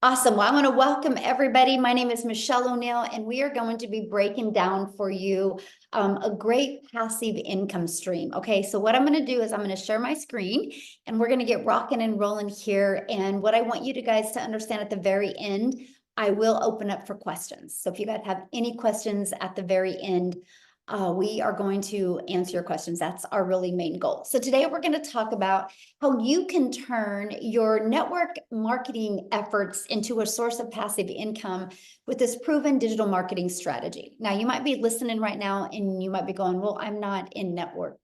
Awesome. Well, I want to welcome everybody. My name is Michelle O'Neill, and we are going to be breaking down for you a great passive income stream. Okay, so what I'm going to do is I'm going to share my screen and we're going to get rocking and rolling here. And what I want you guys to understand at the very end, I will open up for questions. So if you guys have any questions at the very end, we are going to answer your questions. That's our really main goal. So today we're going to talk about how you can turn your network marketing efforts into a source of passive income with this proven digital marketing strategy. Now, you might be listening right now and you might be going, well, I'm not a network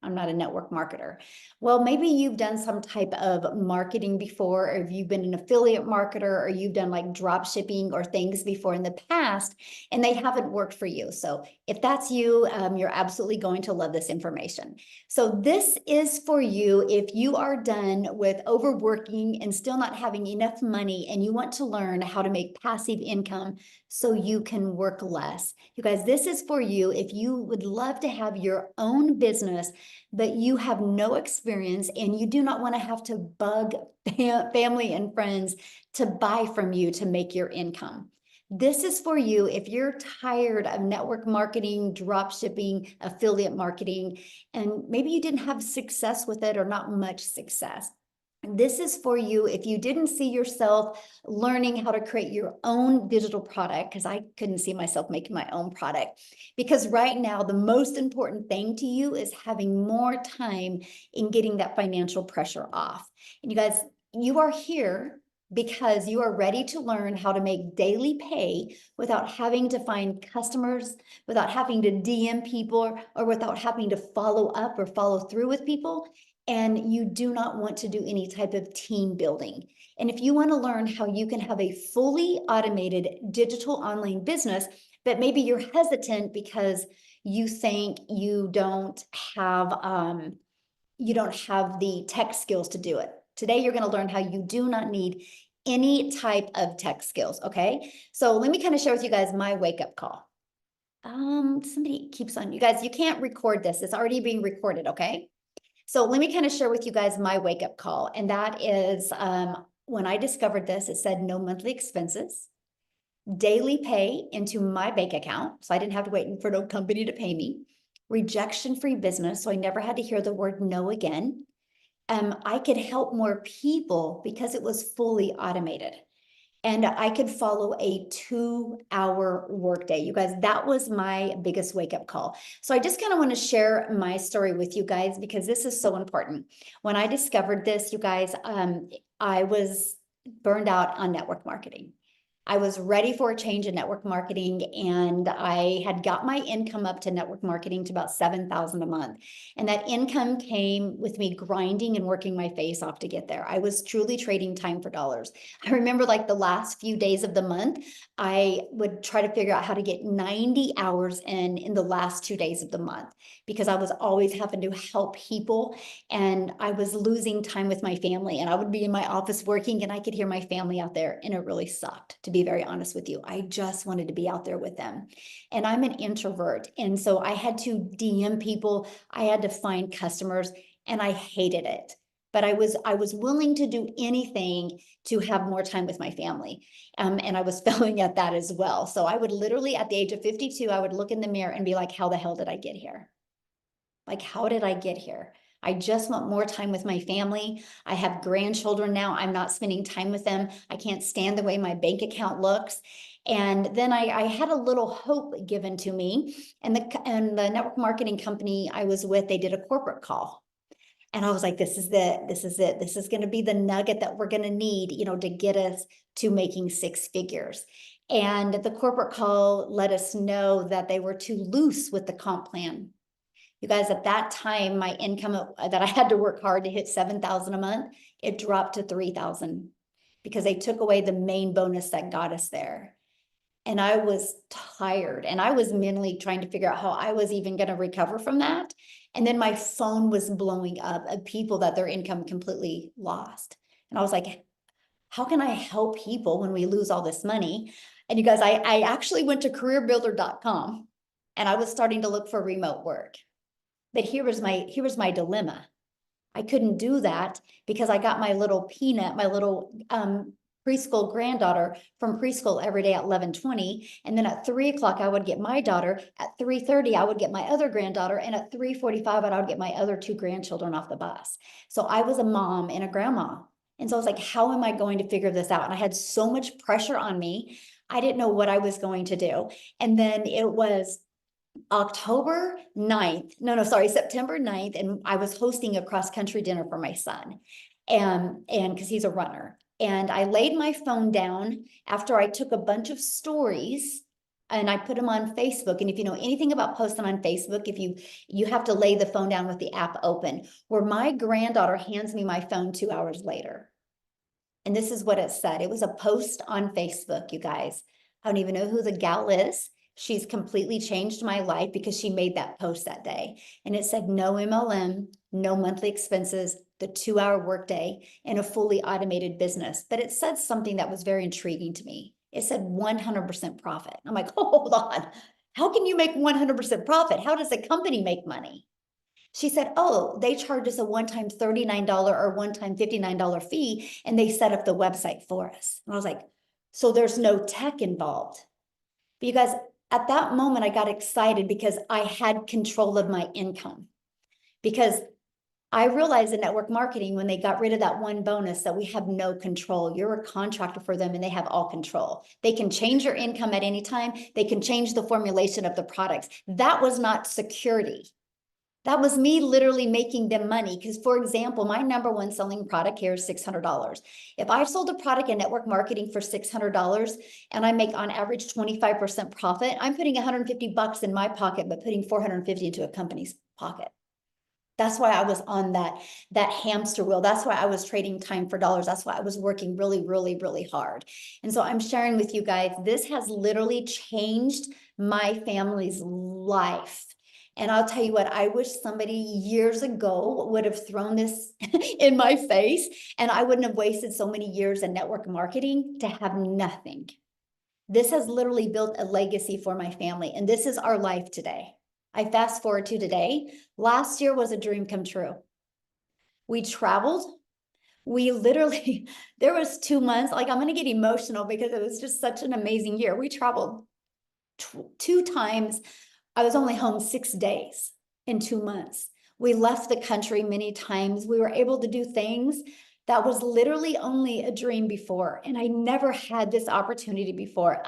marketer. Well, maybe you've done some type of marketing before, or if you've been an affiliate marketer, or you've done like drop shipping or things before in the past, and they haven't worked for you. So if that's you, you're absolutely going to love this information. So this is for you if you are done with overworking and still not having enough money, and you want to learn how to make passive income so you can work less. You guys, this is for you if you would love to have your own business, but you have no experience and you do not want to have to bug family and friends to buy from you to make your income. This is for you if you're tired of network marketing, drop shipping, affiliate marketing, and maybe you didn't have success with it or not much success. This is for you if you didn't see yourself learning how to create your own digital product, because I couldn't see myself making my own product. Because right now, the most important thing to you is having more time in getting that financial pressure off. And you guys, you are here because you are ready to learn how to make daily pay without having to find customers, without having to DM people, or without having to follow up or follow through with people. And you do not want to do any type of team building. And if you want to learn how you can have a fully automated digital online business, but maybe you're hesitant because you think you don't have the tech skills to do it. Today, you're going to learn how you do not need any type of tech skills. Okay. So let me kind of share with you guys my wake-up call. Somebody keeps on, you guys, you can't record this. It's already being recorded. Okay. So let me kind of share with you guys my wake-up call. And that is when I discovered this, it said no monthly expenses, daily pay into my bank account. So I didn't have to wait for no company to pay me, rejection-free business. So I never had to hear the word no again. I could help more people because it was fully automated. And I could follow a 2-hour workday. You guys, that was my biggest wake-up call. So I just kind of want to share my story with you guys because this is so important. When I discovered this, you guys, I was burned out on network marketing. I was ready for a change in network marketing, and I had got my income up to network marketing to about $7,000 a month. And that income came with me grinding and working my face off to get there. I was truly trading time for dollars. I remember like the last few days of the month, I would try to figure out how to get 90 hours in the last 2 days of the month, because I was always having to help people and I was losing time with my family. And I would be in my office working and I could hear my family out there, and it really sucked, to be very honest with you. I just wanted to be out there with them. And I'm an introvert. And so I had to DM people, I had to find customers, and I hated it. But I was willing to do anything to have more time with my family. And I was failing at that as well. So I would literally, at the age of 52, I would look in the mirror and be like, how the hell did I get here? Like, how did I get here? I just want more time with my family. I have grandchildren now. I'm not spending time with them. I can't stand the way my bank account looks. And then I had a little hope given to me. And the network marketing company I was with, they did a corporate call. And I was like, this is it. This is it. This is going to be the nugget that we're going to need, to get us to making 6 figures. And the corporate call let us know that they were too loose with the comp plan. You guys, at that time, my income that I had to work hard to hit 7,000 a month, it dropped to 3,000 because they took away the main bonus that got us there. And I was tired, and I was mentally trying to figure out how I was even going to recover from that. And then my phone was blowing up of people that their income completely lost. And I was like, how can I help people when we lose all this money? And you guys, I actually went to careerbuilder.com and I was starting to look for remote work. But here was my dilemma. I couldn't do that because I got my little peanut, my little preschool granddaughter from preschool every day at 11:20. And then at 3 o'clock, I would get my daughter. At 3:30, I would get my other granddaughter. And at 3:45, I would get my other two grandchildren off the bus. So I was a mom and a grandma. And so I was like, how am I going to figure this out? And I had so much pressure on me. I didn't know what I was going to do. And then it was September 9th, and I was hosting a cross-country dinner for my son, and because he's a runner. And I laid my phone down after I took a bunch of stories and I put them on Facebook. And if you know anything about posting on Facebook, if you have to lay the phone down with the app open, where my granddaughter hands me my phone 2 hours later. And this is what it said. It was a post on Facebook, you guys. I don't even know who the gal is. She's completely changed my life because she made that post that day. And it said, no MLM, no monthly expenses, the 2-hour workday, and a fully automated business. But it said something that was very intriguing to me. It said 100% profit. I'm like, oh, hold on. How can you make 100% profit? How does a company make money? She said, oh, they charge us a one-time $39 or one-time $59 fee, and they set up the website for us. And I was like, so there's no tech involved. But you guys, at that moment, I got excited because I had control of my income. Because I realized in network marketing, when they got rid of that one bonus, that we have no control. You're a contractor for them and they have all control. They can change your income at any time. They can change the formulation of the products. That was not security. That was me literally making them money. Because, for example, my number one selling product here is $600. If I sold a product in network marketing for $600 and I make on average 25% profit, I'm putting $150 in my pocket, but putting $450 into a company's pocket. That's why I was on that hamster wheel. That's why I was trading time for dollars. That's why I was working really, really, really hard. And so I'm sharing with you guys, this has literally changed my family's life. And I'll tell you what, I wish somebody years ago would have thrown this in my face, and I wouldn't have wasted so many years in network marketing to have nothing. This has literally built a legacy for my family, and this is our life today. I fast forward to today. Last year was a dream come true. We traveled. We literally, there was 2 months, like I'm going to get emotional because it was just such an amazing year. We traveled 2 times. I was only home 6 days in 2 months. We left the country many times. We were able to do things that was literally only a dream before. And I never had this opportunity before.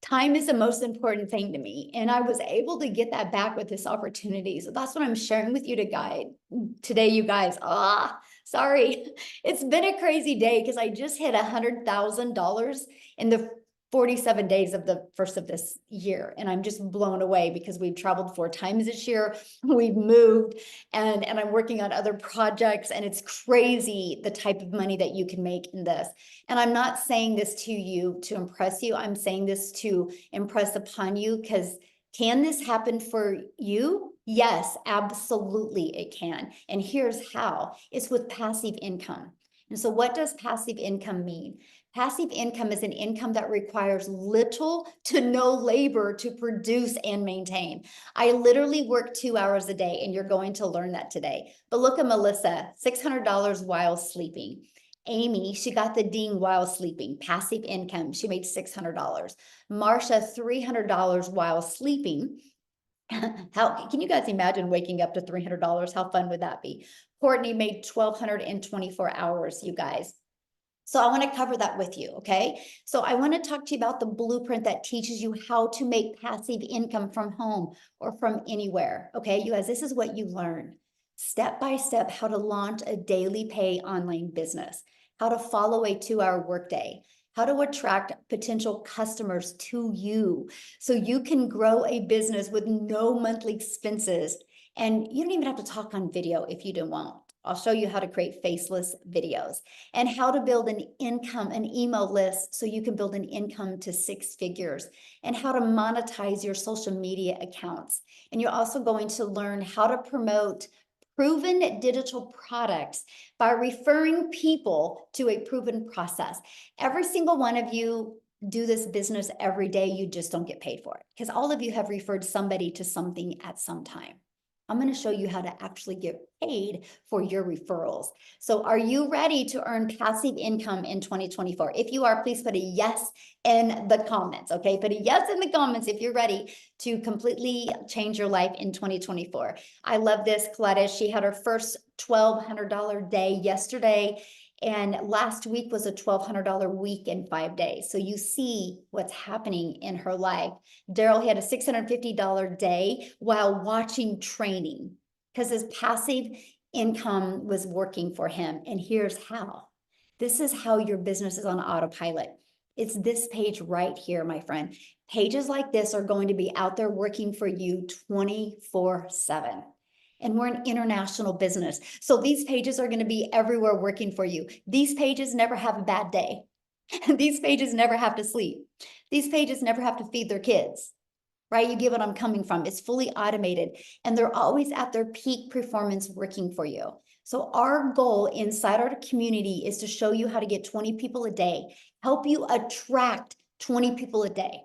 Time is the most important thing to me. And I was able to get that back with this opportunity. So that's what I'm sharing with you today, you guys. Sorry. It's been a crazy day because I just hit $100,000 in the 47 days of the first of this year. And I'm just blown away because we've traveled 4 times this year. We've moved and I'm working on other projects, and it's crazy the type of money that you can make in this. And I'm not saying this to you to impress you. I'm saying this to impress upon you, because can this happen for you? Yes, absolutely it can. And here's how. It's with passive income. And so what does passive income mean? Passive income is an income that requires little to no labor to produce and maintain. I literally work 2 hours a day, and you're going to learn that today. But look at Melissa, $600 while sleeping. Amy, she got the ding while sleeping, passive income. She made $600. Marsha, $300 while sleeping. How can you guys imagine waking up to $300? How fun would that be? Courtney made 1,200 in 24 hours, you guys. So I want to cover that with you, okay? So I want to talk to you about the blueprint that teaches you how to make passive income from home or from anywhere, okay? You guys, this is what you learn. Step by step, how to launch a daily pay online business, how to follow a 2-hour workday, how to attract potential customers to you so you can grow a business with no monthly expenses. And you don't even have to talk on video if you don't want. I'll show you how to create faceless videos, and how to build an email list so you can build an income to 6 figures, and how to monetize your social media accounts. And you're also going to learn how to promote proven digital products by referring people to a proven process. Every single one of you do this business every day. You just don't get paid for it because all of you have referred somebody to something at some time. I'm going to show you how to actually get paid for your referrals. So are you ready to earn passive income in 2024? If you are, please put a yes in the comments, okay? Put a yes in the comments if you're ready to completely change your life in 2024. I love this. Coletta, she had her first $1,200 day yesterday, and last week was a $1,200 week in 5 days. So you see what's happening in her life. Daryl, he had a $650 day while watching training because his passive income was working for him. And here's how. This is how your business is on autopilot. It's this page right here, my friend. Pages like this are going to be out there working for you 24/7. And we're an international business. So these pages are going to be everywhere working for you. These pages never have a bad day. These pages never have to sleep. These pages never have to feed their kids, right? You get what I'm coming from. It's fully automated, and they're always at their peak performance working for you. So our goal inside our community is to show you how to get 20 people a day, help you attract 20 people a day.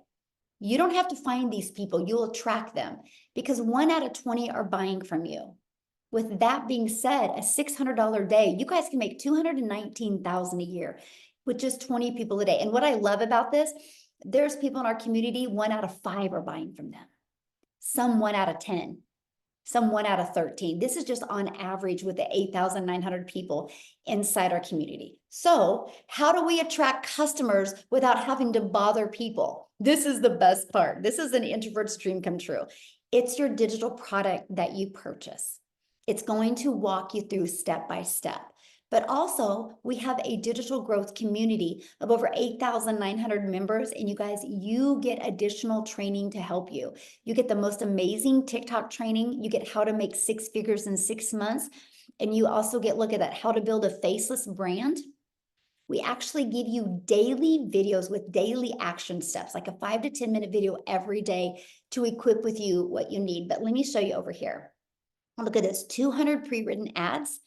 You don't have to find these people, you'll attract them because 1 out of 20 are buying from you. With that being said, a $600 day, you guys can make $219,000 a year with just 20 people a day. And what I love about this, there's people in our community, 1 out of 5 are buying from them. Some 1 out of 10, some 1 out of 13. This is just on average with the 8,900 people inside our community. So how do we attract customers without having to bother people? This is the best part. This is an introvert's dream come true. It's your digital product that you purchase. It's going to walk you through step by step. But also, we have a digital growth community of over 8,900 members. And you guys, you get additional training to help you. You get the most amazing TikTok training. You get how to make 6 figures in 6 months. And you also get, look at that, how to build a faceless brand. We actually give you daily videos with daily action steps, like a 5 to 10 minute video every day to equip with you what you need. But let me show you over here. Look at this, 200 pre-written ads,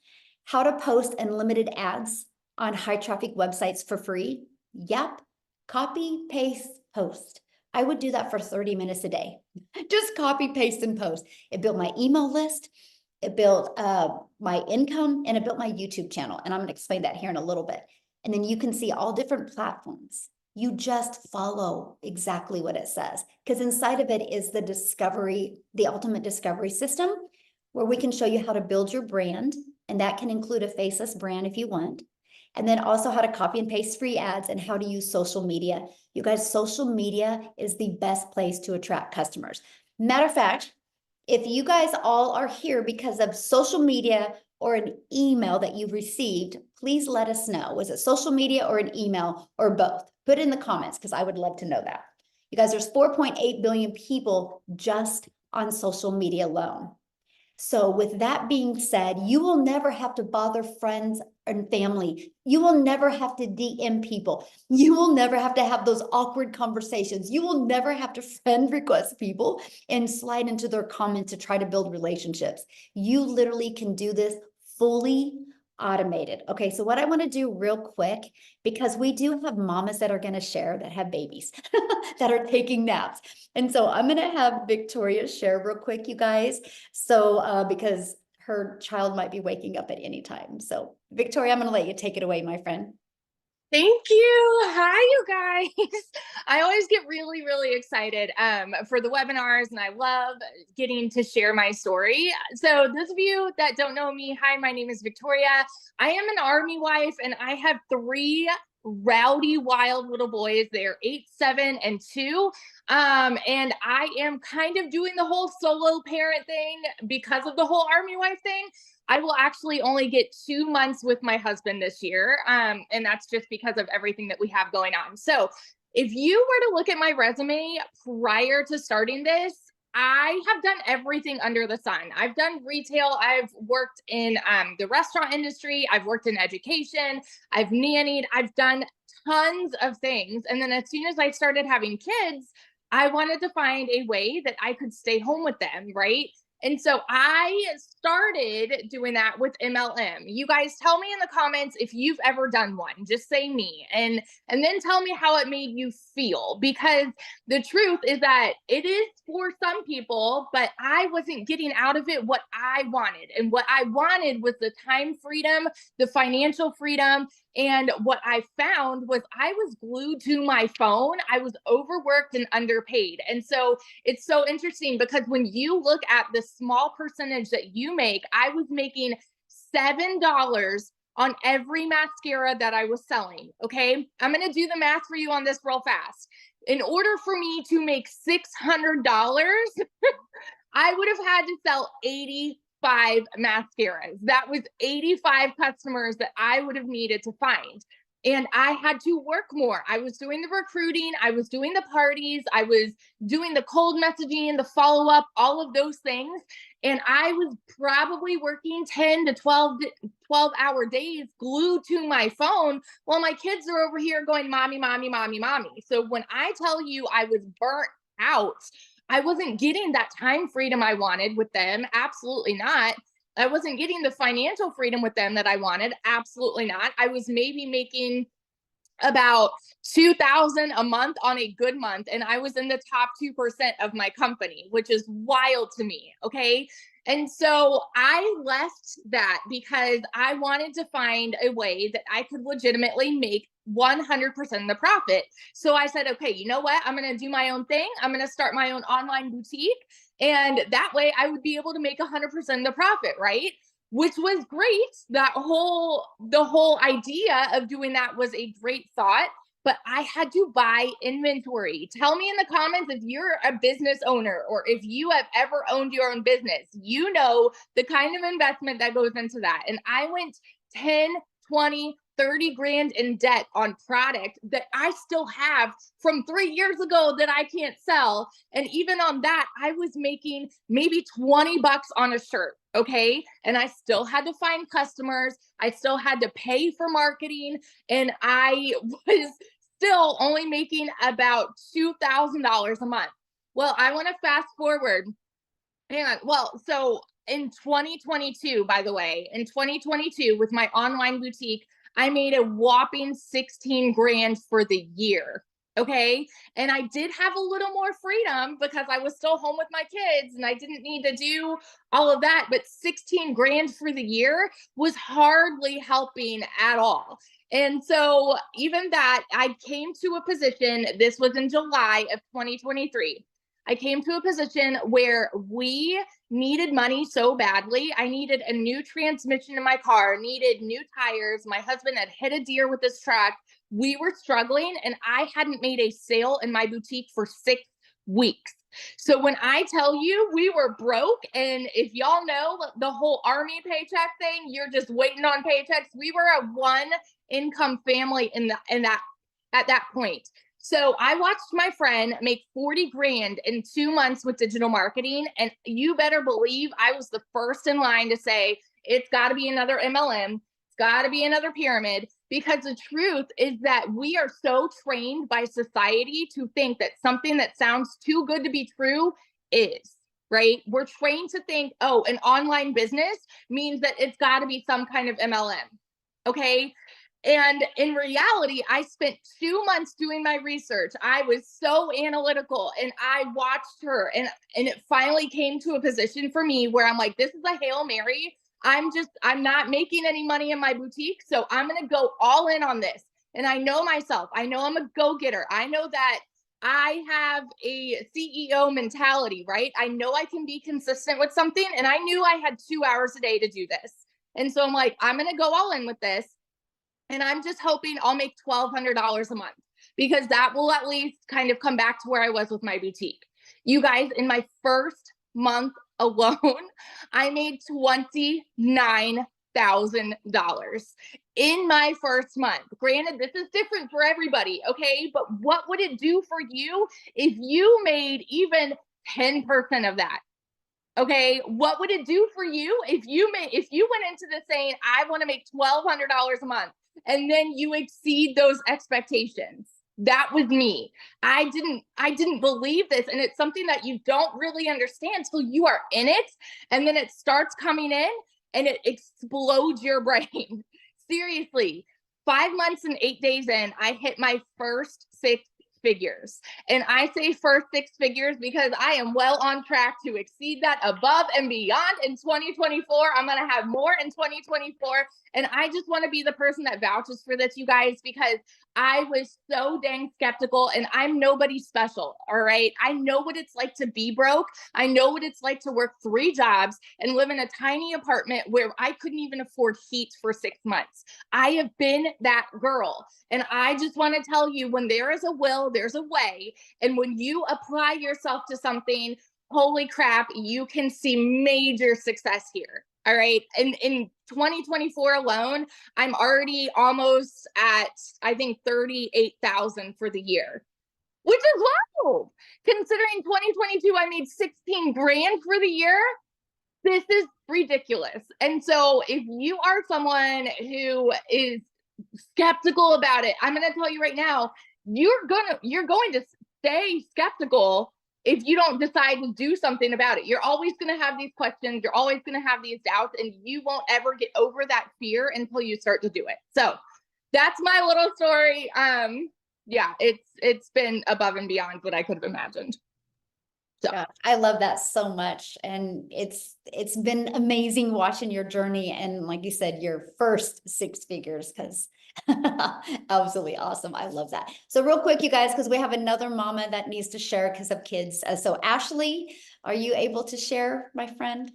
how to post unlimited ads on high traffic websites for free. Yep, copy, paste, post. I would do that for 30 minutes a day. Just copy, paste, and post. It built my email list. It built my income, and it built my YouTube channel. And I'm going to explain that here in a little bit. And then you can see all different platforms. You just follow exactly what it says, because inside of it is the discovery, the ultimate discovery system, where we can show you how to build your brand. And that can include a faceless brand if you want. And then also how to copy and paste free ads and how to use social media. You guys, social media is the best place to attract customers. Matter of fact, if you guys all are here because of social media or an email that you've received, please let us know. Was it social media or an email or both? Put it in the comments because I would love to know that. You guys, there's 4.8 billion people just on social media alone. So with that being said, you will never have to bother friends and family. You will never have to DM people. You will never have to have those awkward conversations. You will never have to friend request people and slide into their comments to try to build relationships. You literally can do this fully automated. Okay, so what I want to do real quick, because we do have mamas that are going to share that have babies that are taking naps. And so I'm going to have Victoria share real quick, you guys. So because her child might be waking up at any time. So Victoria, I'm going to let you take it away, my friend. Thank you. Hi, you guys. I always get really, really excited for the webinars, and I love getting to share my story. So those of you that don't know me, hi, my name is Victoria. I am an Army wife, and I have 3 rowdy, wild little boys. They're 8, 7, and 2. And I am kind of doing the whole solo parent thing because of the whole Army wife thing. I will actually only get 2 months with my husband this year. And that's just because of everything that we have going on. So if you were to look at my resume prior to starting this, I have done everything under the sun. I've done retail. I've worked in the restaurant industry. I've worked in education. I've nannied. I've done tons of things. And then as soon as I started having kids, I wanted to find a way that I could stay home with them, right? And so I started doing that with MLM. You guys tell me in the comments if you've ever done one. Just say me, and then tell me how it made you feel, because the truth is that it is for some people, but I wasn't getting out of it what I wanted. And what I wanted was the time freedom, the financial freedom. And what I found was I was glued to my phone. I was overworked and underpaid. And so it's so interesting, because when you look at the small percentage that you make, I was making $7 on every mascara that I was selling. Okay. I'm going to do the math for you on this real fast. In order for me to make $600, I would have had to sell 85 mascaras. That was 85 customers that I would have needed to find. And I had to work more. I was doing the recruiting, I was doing the parties, I was doing the cold messaging, the follow-up, all of those things. And I was probably working 10 to 12-hour days glued to my phone while my kids are over here going, mommy, mommy, mommy, mommy. So when I tell you I was burnt out, I wasn't getting that time freedom I wanted with them. Absolutely not. I wasn't getting the financial freedom with them that I wanted. Absolutely not. I was maybe making about 2,000 a month on a good month, and I was in the top 2% of my company, which is wild to me. Okay. And so I left that because I wanted to find a way that I could legitimately make 100% of the profit. So I said, okay, you know what? I'm going to do my own thing. I'm going to start my own online boutique. And that way I would be able to make 100% of the profit, right? Which was great. The whole idea of doing that was a great thought, but I had to buy inventory. Tell me in the comments if you're a business owner, or if you have ever owned your own business. You know the kind of investment that goes into that. And I went 10, 20, 30 grand in debt on product that I still have from 3 years ago that I can't sell. And even on that, I was making maybe 20 bucks on a shirt. Okay. And I still had to find customers. I still had to pay for marketing. And I was still only making about $2,000 a month. Well, I want to fast forward. Hang on. Well, so in 2022, by the way, in 2022, with my online boutique, I made a whopping 16 grand for the year. Okay. And I did have a little more freedom because I was still home with my kids and I didn't need to do all of that. But 16 grand for the year was hardly helping at all. And so even that, I came to a position, this was in July of 2023. I came to a position where we needed money so badly. I needed a new transmission in my car, needed new tires. My husband had hit a deer with his truck. We were struggling, and I hadn't made a sale in my boutique for 6 weeks. So when I tell you we were broke, and if y'all know the whole army paycheck thing, you're just waiting on paychecks. We were a one income family at that point. So I watched my friend make 40 grand in 2 months with digital marketing. And you better believe I was the first in line to say, it's got to be another MLM. It's got to be another pyramid, because the truth is that we are so trained by society to think that something that sounds too good to be true is, right? We're trained to think, oh, an online business means that it's got to be some kind of MLM. Okay. And in reality, I spent 2 months doing my research. I was so analytical, and I watched her, and it finally came to a position for me where I'm like, this is a Hail Mary. I'm not making any money in my boutique. So I'm going to go all in on this. And I know myself. I know I'm a go-getter. I know that I have a CEO mentality, right? I know I can be consistent with something. And I knew I had 2 hours a day to do this. And so I'm like, I'm going to go all in with this. And I'm just hoping I'll make $1,200 a month, because that will at least kind of come back to where I was with my boutique. You guys, in my first month alone, I made $29,000 in my first month. Granted, this is different for everybody, okay? But what would it do for you if you made even 10% of that? Okay, what would it do for you if you went into this saying, I want to make $1,200 a month, and then you exceed those expectations? That was me. I didn't believe this. And it's something that you don't really understand till you are in it. And then it starts coming in and it explodes your brain. Seriously. 5 months and 8 days in, I hit my first 6 figures. And I say first 6 figures because I am well on track to exceed that above and beyond in 2024. I'm going to have more in 2024. And I just want to be the person that vouches for this, you guys, because I was so dang skeptical, and I'm nobody special. All right. I know what it's like to be broke. I know what it's like to work 3 jobs and live in a tiny apartment where I couldn't even afford heat for 6 months. I have been that girl. And I just want to tell you, when there is a will, there's a way. And when you apply yourself to something, holy crap, you can see major success here. All right. And in 2024 alone, I'm already almost at, I think, 38,000 for the year, which is low. Considering 2022, I made 16 grand for the year. This is ridiculous. And so if you are someone who is skeptical about it, I'm going to tell you right now, you're going to stay skeptical if you don't decide to do something about it. You're always going to have these questions. You're always going to have these doubts, and you won't ever get over that fear until you start to do it. So that's my little story. Yeah, it's been above and beyond what I could have imagined. So Yeah, I love that so much. And it's been amazing watching your journey. And like you said, your first 6 figures, because absolutely awesome. I love that. So real quick, you guys, because we have another mama that needs to share because of kids. So Ashley, are you able to share, my friend?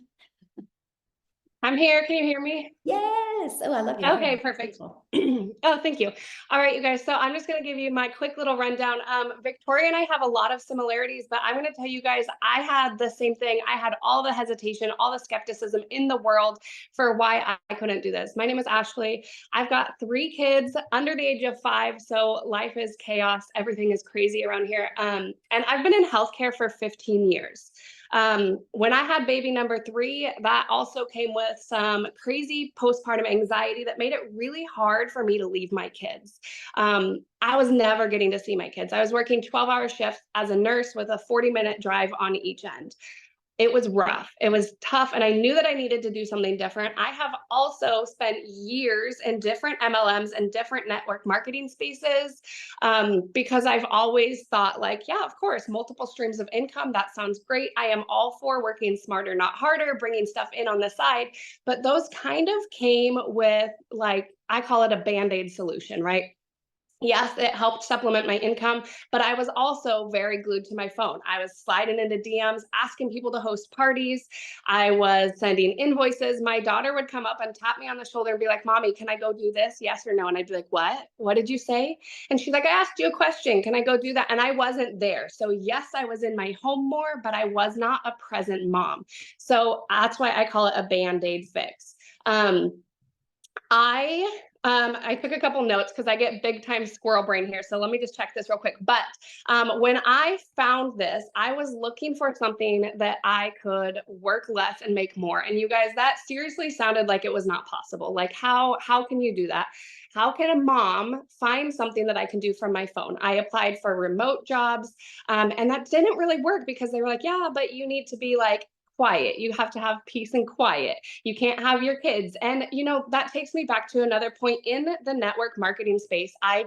I'm here. Can you hear me? Yes. Oh, I love you. Okay, perfect. Oh, thank you. All right, you guys. So I'm just going to give you my quick little rundown. Victoria and I have a lot of similarities, but I'm going to tell you guys, I had the same thing. I had all the hesitation, all the skepticism in the world for why I couldn't do this. My name is Ashley. I've got 3 kids under the age of 5. So life is chaos. Everything is crazy around here. And I've been in healthcare for 15 years. When I had baby number 3, that also came with some crazy postpartum anxiety that made it really hard for me to leave my kids. I was never getting to see my kids. I was working 12-hour shifts as a nurse with a 40-minute drive on each end. It was rough. It was tough. And I knew that I needed to do something different. I have also spent years in different MLMs and different network marketing spaces because I've always thought like, yeah, of course, multiple streams of income. That sounds great. I am all for working smarter, not harder, bringing stuff in on the side. But those kind of came with, like, I call it a Band-Aid solution, right? Yes, it helped supplement my income, but I was also very glued to my phone. I was sliding into DMs, asking people to host parties. I was sending invoices. My daughter would come up and tap me on the shoulder and be like, "Mommy, can I go do this? Yes or no?" And I'd be like, "What? What did you say?" And she's like, "I asked you a question. Can I go do that?" And I wasn't there. So yes, I was in my home more, but I was not a present mom. So that's why I call it a Band-Aid fix. I took a couple notes because I get big time squirrel brain here. So let me just check this real quick. But when I found this, I was looking for something that I could work less and make more. And you guys, that seriously sounded like it was not possible. Like how can you do that? How can a mom find something that I can do from my phone? I applied for remote jobs and that didn't really work because they were like, yeah, but you need to be like quiet. You have to have peace and quiet. You can't have your kids. And, you know, that takes me back to another point in the network marketing space. I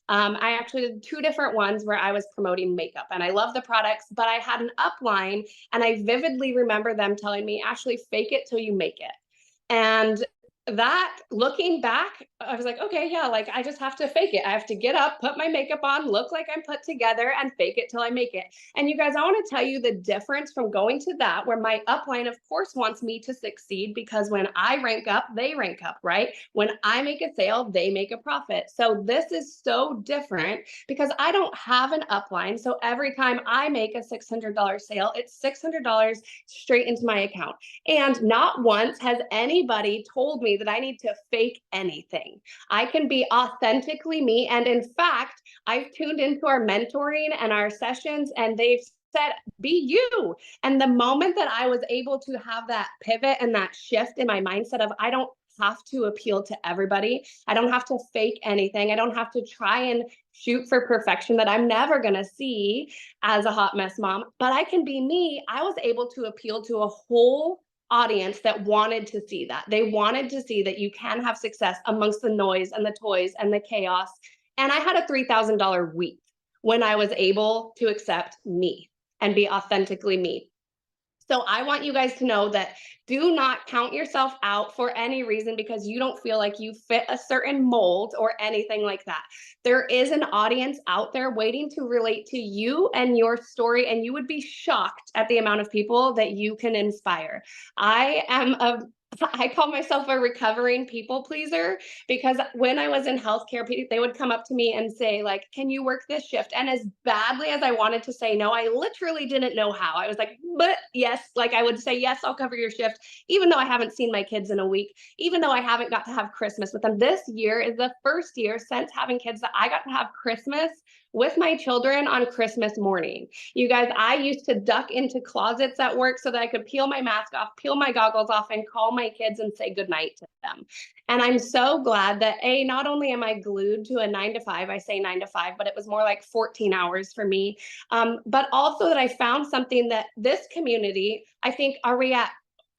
actually did 2 different ones where I was promoting makeup and I love the products, but I had an upline and I vividly remember them telling me, "Ashley, fake it till you make it." And that, looking back, I was like, okay, yeah, like I just have to fake it. I have to get up, put my makeup on, look like I'm put together, and fake it till I make it. And you guys, I want to tell you the difference from going to that, where my upline, of course, wants me to succeed because when I rank up, they rank up, right? When I make a sale, they make a profit. So this is so different because I don't have an upline. So every time I make a $600 sale, it's $600 straight into my account. And not once has anybody told me that I need to fake anything. I can be authentically me. And in fact, I've tuned into our mentoring and our sessions, and they've said, be you. And the moment that I was able to have that pivot and that shift in my mindset of, I don't have to appeal to everybody. I don't have to fake anything. I don't have to try and shoot for perfection that I'm never going to see as a hot mess mom, but I can be me. I was able to appeal to a whole audience that wanted to see that. They wanted to see that you can have success amongst the noise and the toys and the chaos. And I had a $3,000 week when I was able to accept me and be authentically me. So I want you guys to know that do not count yourself out for any reason because you don't feel like you fit a certain mold or anything like that. There is an audience out there waiting to relate to you and your story, and you would be shocked at the amount of people that you can inspire. I call myself a recovering people pleaser because when I was in healthcare, they would come up to me and say, like, can you work this shift? And as badly as I wanted to say no, I literally didn't know how. I was like, but yes, like I would say, yes, I'll cover your shift, even though I haven't seen my kids in a week, even though I haven't got to have Christmas with them. This year is the first year since having kids that I got to have Christmas with my children on Christmas morning. You guys, I used to duck into closets at work so that I could peel my mask off, peel my goggles off, and call my kids and say goodnight to them. And I'm so glad that not only am I glued to a 9 to 5, I say 9 to 5, but it was more like 14 hours for me. But also that I found something that this community, I think, are we at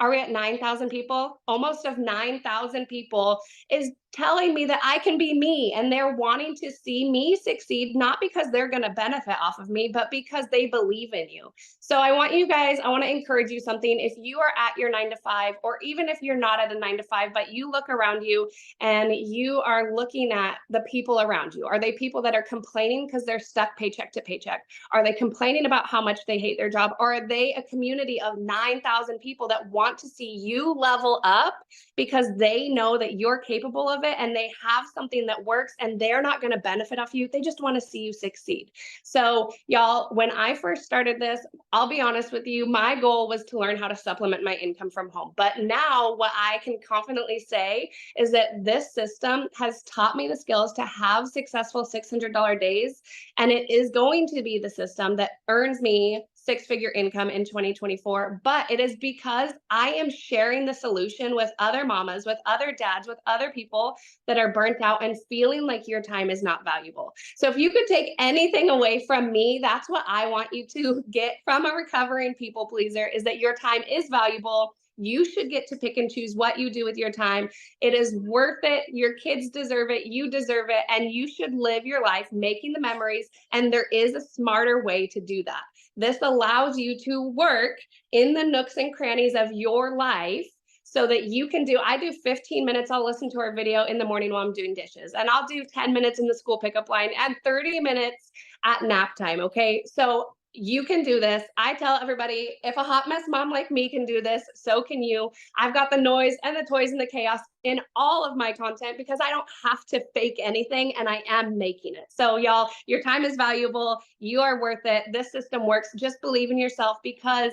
9,000 people? Almost of 9,000 people is telling me that I can be me, and they're wanting to see me succeed, not because they're going to benefit off of me, but because they believe in you. So I want to encourage you something. If you are at your 9 to 5, or even if you're not at a 9 to 5, but you look around you and you are looking at the people around you, are they people that are complaining because they're stuck paycheck to paycheck? Are they complaining about how much they hate their job? Or are they a community of 9,000 people that want to see you level up because they know that you're capable of it and they have something that works and they're not going to benefit off you? They just want to see you succeed. So y'all, when I first started this, I'll be honest with you, my goal was to learn how to supplement my income from home. But now what I can confidently say is that this system has taught me the skills to have successful $600 days. And it is going to be the system that earns me six-figure income in 2024, but it is because I am sharing the solution with other mamas, with other dads, with other people that are burnt out and feeling like your time is not valuable. So if you could take anything away from me, that's what I want you to get from a recovering people pleaser, is that your time is valuable. You should get to pick and choose what you do with your time. It is worth it. Your kids deserve it. You deserve it. And you should live your life making the memories. And there is a smarter way to do that. This allows you to work in the nooks and crannies of your life so that you can I do 15 minutes. I'll listen to our video in the morning while I'm doing dishes, and I'll do 10 minutes in the school pickup line and 30 minutes at nap time. Okay. So you can do this. I tell everybody, if a hot mess mom like me can do this, so can you. I've got the noise and the toys and the chaos in all of my content because I don't have to fake anything, and I am making it. So y'all, your time is valuable. You are worth it. This system works. Just believe in yourself, because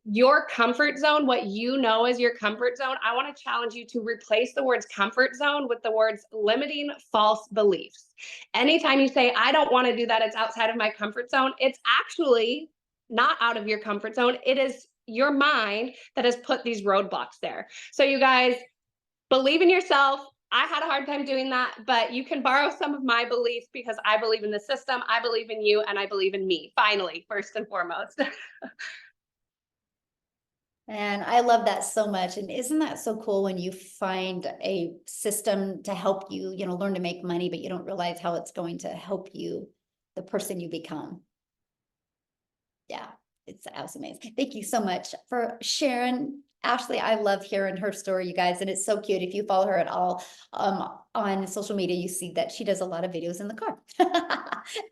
your comfort zone, what you know is your comfort zone, I want to challenge you to replace the words comfort zone with the words limiting false beliefs. Anytime you say, I don't want to do that, it's outside of my comfort zone, it's actually not out of your comfort zone. It is your mind that has put these roadblocks there. So you guys, believe in yourself. I had a hard time doing that, but you can borrow some of my beliefs because I believe in the system, I believe in you, and I believe in me, finally, first and foremost. And I love that so much. And isn't that so cool when you find a system to help you, learn to make money, but you don't realize how it's going to help you, the person you become. Yeah, it's amazing. Thank you so much for sharing. Ashley, I love hearing her story, you guys, and it's so cute. If you follow her at all on social media, you see that she does a lot of videos in the car.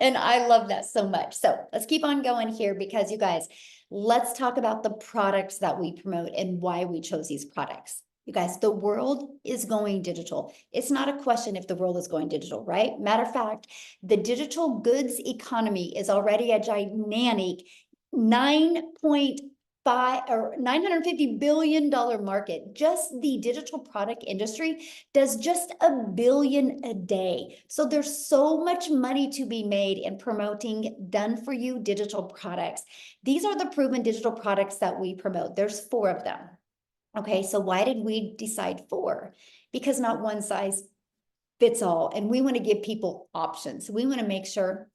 And I love that so much. So let's keep on going here, because you guys, let's talk about the products that we promote and why we chose these products. You guys, the world is going digital. It's not a question if the world is going digital, right? Matter of fact, the digital goods economy is already a gigantic $950 billion market. Just the digital product industry does just $1 billion a day. So there's so much money to be made in promoting done for you digital products. These are the proven digital products that we promote. There's 4 of them. Okay, so why did we decide 4? because not one size fits all. And we want to give people options. We want to make sure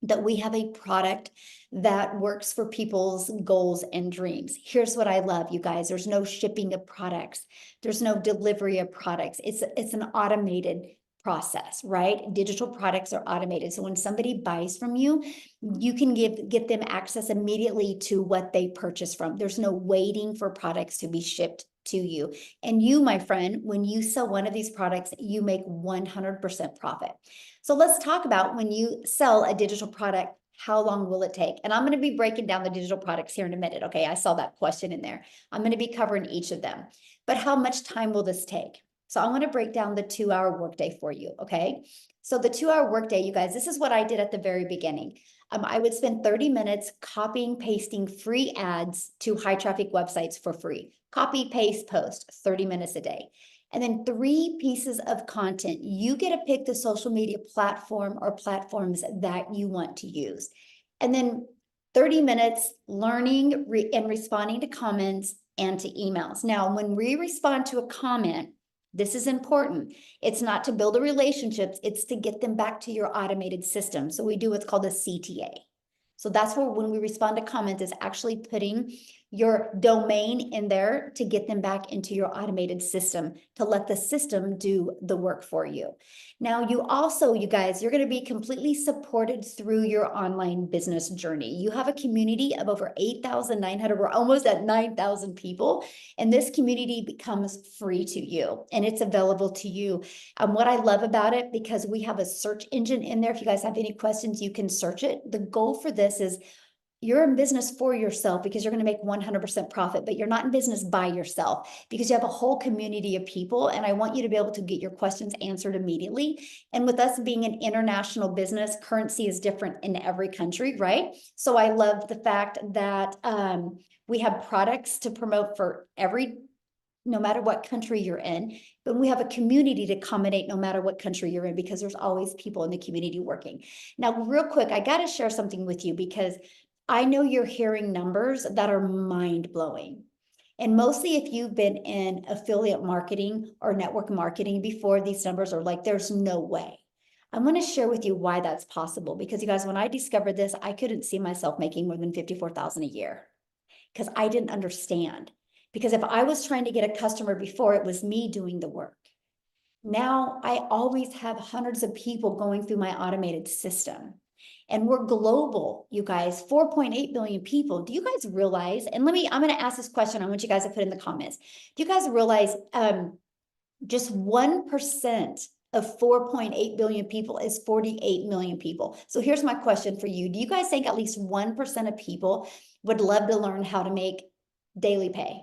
that we have a product that works for people's goals and dreams. Here's what I love, you guys. There's no shipping of products. There's no delivery of products. It's an automated process, right? Digital products are automated. So when somebody buys from you, you can get them access immediately to what they purchase from. There's no waiting for products to be shipped to you. And you, my friend, when you sell one of these products, you make 100% profit. So let's talk about when you sell a digital product, how long will it take? And I'm going to be breaking down the digital products here in a minute. Okay, I saw that question in there. I'm going to be covering each of them. But how much time will this take? So I want to break down the 2-hour workday for you. Okay, so the 2-hour workday, you guys, this is what I did at the very beginning. I would spend 30 minutes copying, pasting free ads to high traffic websites for free. Copy, paste, post, 30 minutes a day. And then 3 pieces of content. You get to pick the social media platform or platforms that you want to use. And then 30 minutes learning and responding to comments and to emails. Now, when we respond to a comment, this is important. It's not to build a relationships, it's to get them back to your automated system. So we do what's called a CTA. So that's where when we respond to comments, is actually putting your domain in there to get them back into your automated system, to let the system do the work for you. Now, you also, you guys, you're going to be completely supported through your online business journey. You have a community of over 8,900. We're almost at 9,000 people. And this community becomes free to you and it's available to you. What I love about it, because we have a search engine in there. If you guys have any questions, you can search it. The goal for this is you're in business for yourself because you're going to make 100% profit, but you're not in business by yourself because you have a whole community of people. And I want you to be able to get your questions answered immediately. And with us being an international business, currency is different in every country, right? So I love the fact that we have products to promote for no matter what country you're in, but we have a community to accommodate no matter what country you're in, because there's always people in the community working. Now, real quick, I got to share something with you because I know you're hearing numbers that are mind-blowing. And mostly if you've been in affiliate marketing or network marketing before, these numbers are like, there's no way. I'm going to share with you why that's possible. Because you guys, when I discovered this, I couldn't see myself making more than $54,000 a year because I didn't understand. Because if I was trying to get a customer before, it was me doing the work. Now I always have hundreds of people going through my automated system. And we're global, you guys, 4.8 billion people. Do you guys realize, and I'm going to ask this question, I want you guys to put in the comments. Do you guys realize just 1% of 4.8 billion people is 48 million people? So here's my question for you. Do you guys think at least 1% of people would love to learn how to make daily pay?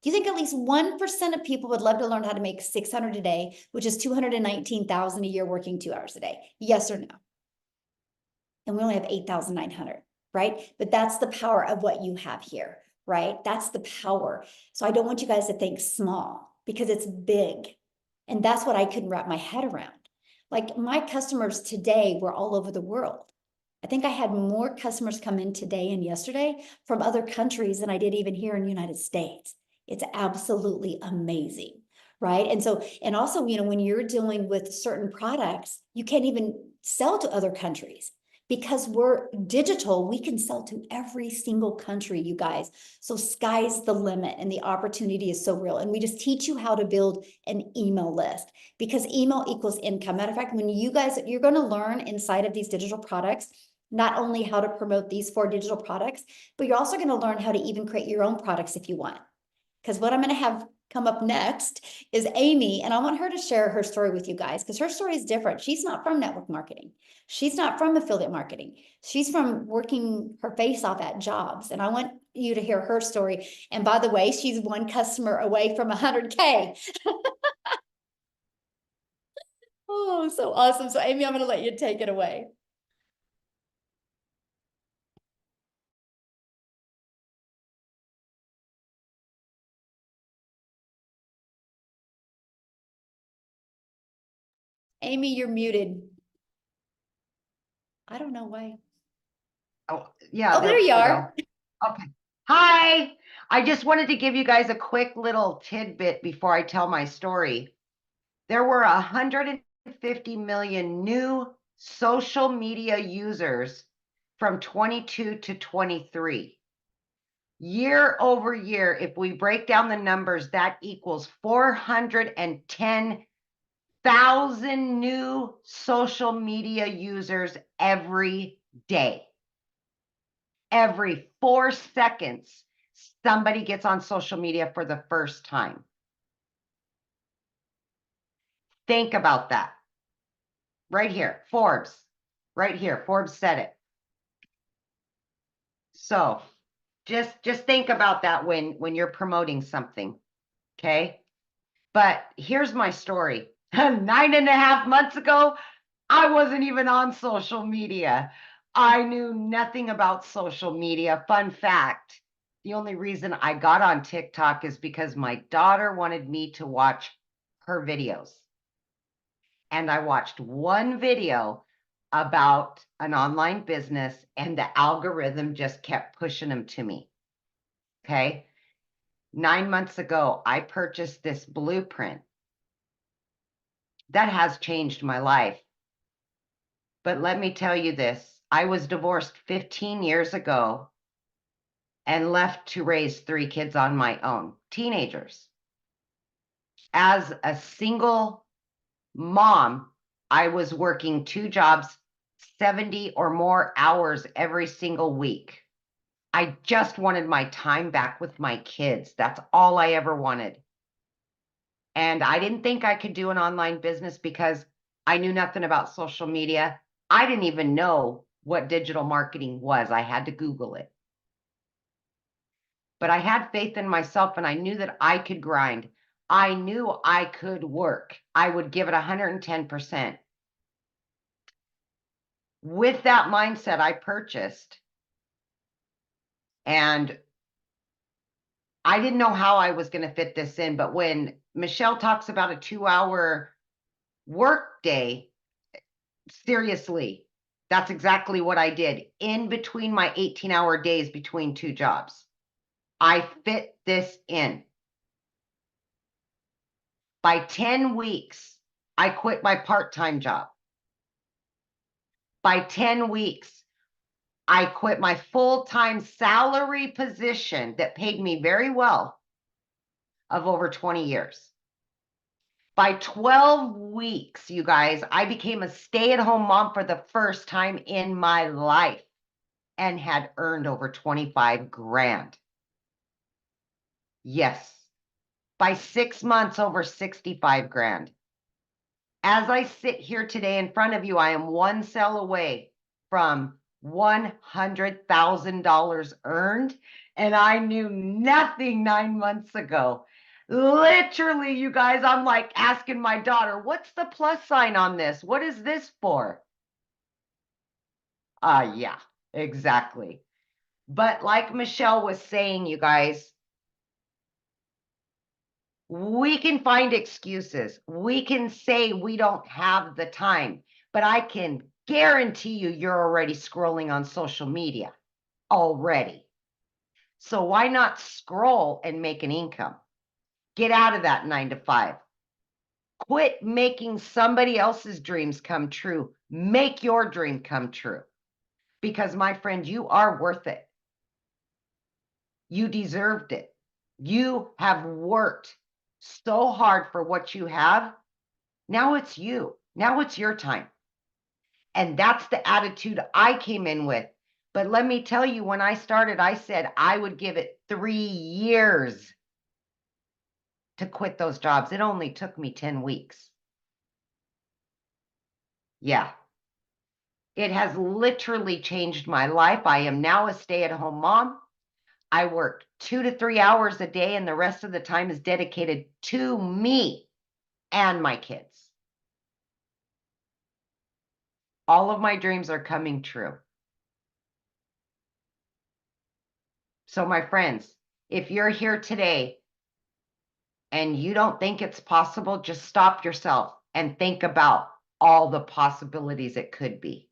Do you think at least 1% of people would love to learn how to make 600 a day, which is 219,000 a year working 2 hours a day? Yes or no? And we only have 8,900, right? But that's the power of what you have here, right? That's the power. So I don't want you guys to think small because it's big. And that's what I couldn't wrap my head around. Like my customers today were all over the world. I think I had more customers come in today and yesterday from other countries than I did even here in the United States. It's absolutely amazing, right? And so, and also, you know, when you're dealing with certain products, you can't even sell to other countries. Because we're digital, we can sell to every single country, you guys. So sky's the limit and the opportunity is so real. And we just teach you how to build an email list because email equals income. Matter of fact, when you guys, you're going to learn inside of these digital products, not only how to promote these 4 digital products, but you're also going to learn how to even create your own products if you want. Because what I'm going to have come up next is Amy, and I want her to share her story with you guys because her story is different. She's not from network marketing. She's not from affiliate marketing. She's from working her face off at jobs. And I want you to hear her story. And by the way, she's 1 customer away from 100K. Oh, so awesome. So Amy, I'm going to let you take it away. Amy, you're muted. I don't know why. Oh, yeah. Oh, there you are. Okay. Hi. I just wanted to give you guys a quick little tidbit before I tell my story. There were 150 million new social media users from 22 to 23. Year over year, if we break down the numbers, that equals 410,000 new social media users every day. Every 4 seconds, somebody gets on social media for the first time. Think about that. Right here, Forbes. Right here, Forbes said it. So just think about that when you're promoting something, okay? But here's my story. 9.5 months ago, I wasn't even on social media. I knew nothing about social media. Fun fact, the only reason I got on TikTok is because my daughter wanted me to watch her videos. And I watched one video about an online business, and the algorithm just kept pushing them to me. Okay. 9 months ago, I purchased this BluePrint. That has changed my life. But let me tell you this, I was divorced 15 years ago and left to raise 3 kids on my own, teenagers. As a single mom, I was working 2 jobs, 70 or more hours every single week. I just wanted my time back with my kids. That's all I ever wanted. And I didn't think I could do an online business because I knew nothing about social media. I didn't even know what digital marketing was. I had to Google it. But I had faith in myself, and I knew that I could grind. I knew I could work. I would give it 110%. With that mindset, I purchased, and I didn't know how I was going to fit this in, but when Michelle talks about a 2-hour work day, seriously, that's exactly what I did in between my 18-hour days between 2 jobs. I fit this in. By 10 weeks, I quit my part-time job. By 10 weeks, I quit my full-time salary position that paid me very well of over 20 years. By 12 weeks, you guys, I became a stay-at-home mom for the first time in my life and had earned over 25 grand. Yes. By 6 months, over 65 grand. As I sit here today in front of you, I am 1 sale away from $100,000 earned, and I knew nothing 9 months ago. Literally, you guys, I'm like asking my daughter, what's the plus sign on this? What is this for? Yeah, exactly. But like Michelle was saying, you guys, we can find excuses. We can say we don't have the time, but I can guarantee you you're already scrolling on social media already. So why not scroll and make an income? Get out of that 9 to 5. Quit making somebody else's dreams come true. Make your dream come true. Because my friend, you are worth it. You deserved it. You have worked so hard for what you have. Now it's you. Now it's your time. And that's the attitude I came in with. But let me tell you, when I started, I said I would give it 3 years to quit those jobs. It only took me 10 weeks. Yeah. It has literally changed my life. I am now a stay-at-home mom. I work 2 to 3 hours a day, and the rest of the time is dedicated to me and my kids. All of my dreams are coming true. So my friends, if you're here today and you don't think it's possible, just stop yourself and think about all the possibilities it could be.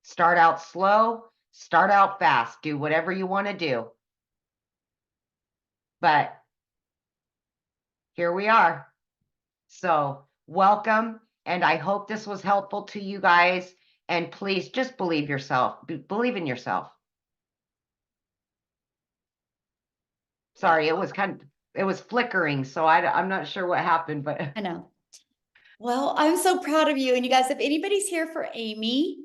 Start out slow, start out fast, do whatever you want to do. But here we are, So welcome. And I hope this was helpful to you guys. And please just believe yourself. Believe in yourself. Sorry, it was flickering. So I'm not sure what happened, but I know. Well, I'm so proud of you. And you guys, if anybody's here for Amy,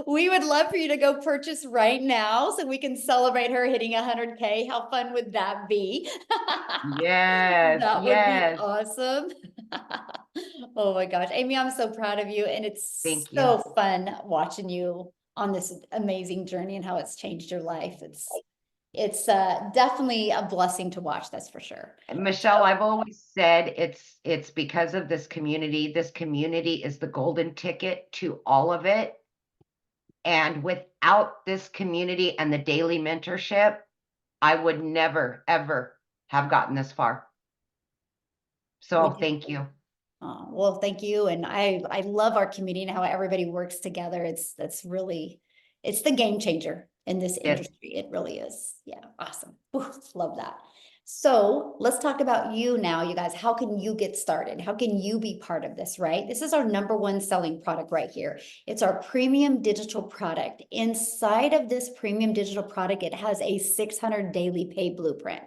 we would love for you to go purchase right now so we can celebrate her hitting 100K. How fun would that be? yes, That would be yes. awesome. Oh my gosh, Amy, I'm so proud of you. And it's Thank so you. fun watching you on this amazing journey and how it's changed your life. It's definitely a blessing to watch, that's for sure. Michelle, I've always said it's because of this community. This community is the golden ticket to all of it. And without this community and the daily mentorship, I would never, ever have gotten this far. So thank you. Oh, well, thank you. And I love our community and how everybody works together. It's the game changer in this industry. It really is. Yeah, awesome. Ooh, love that. So let's talk about you now, you guys. How can you get started? How can you be part of this, right? This is our #1 selling product right here. It's our premium digital product. Inside of this premium digital product, it has a 600 daily pay blueprint.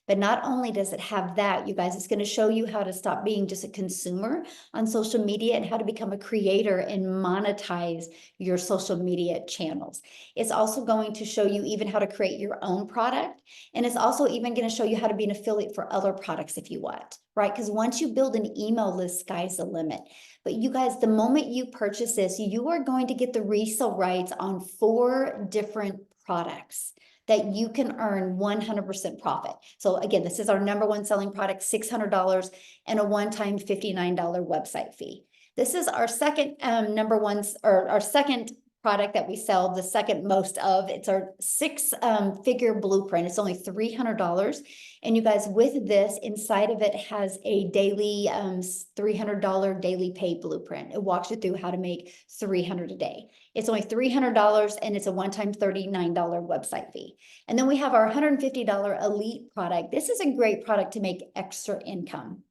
But not only does it have that, you guys, it's going to show you how to stop being just a consumer on social media and how to become a creator and monetize your social media channels. It's also going to show you even how to create your own product. And it's also even going to show you how to be an affiliate for other products if you want, right? Because once you build an email list, sky's the limit. But you guys, the moment you purchase this, you are going to get the resale rights on 4 different products that you can earn 100% profit. So again, this is our #1 selling product, $600 and a one-time $59 website fee. This is our second our second product that we sell, the second most of. It's our 6-figure blueprint. It's only $300. And you guys, with this, inside of it has a daily $300 daily pay blueprint. It walks you through how to make $300 a day. It's only $300 and it's a one-time $39 website fee. And then we have our $150 elite product. This is a great product to make extra income.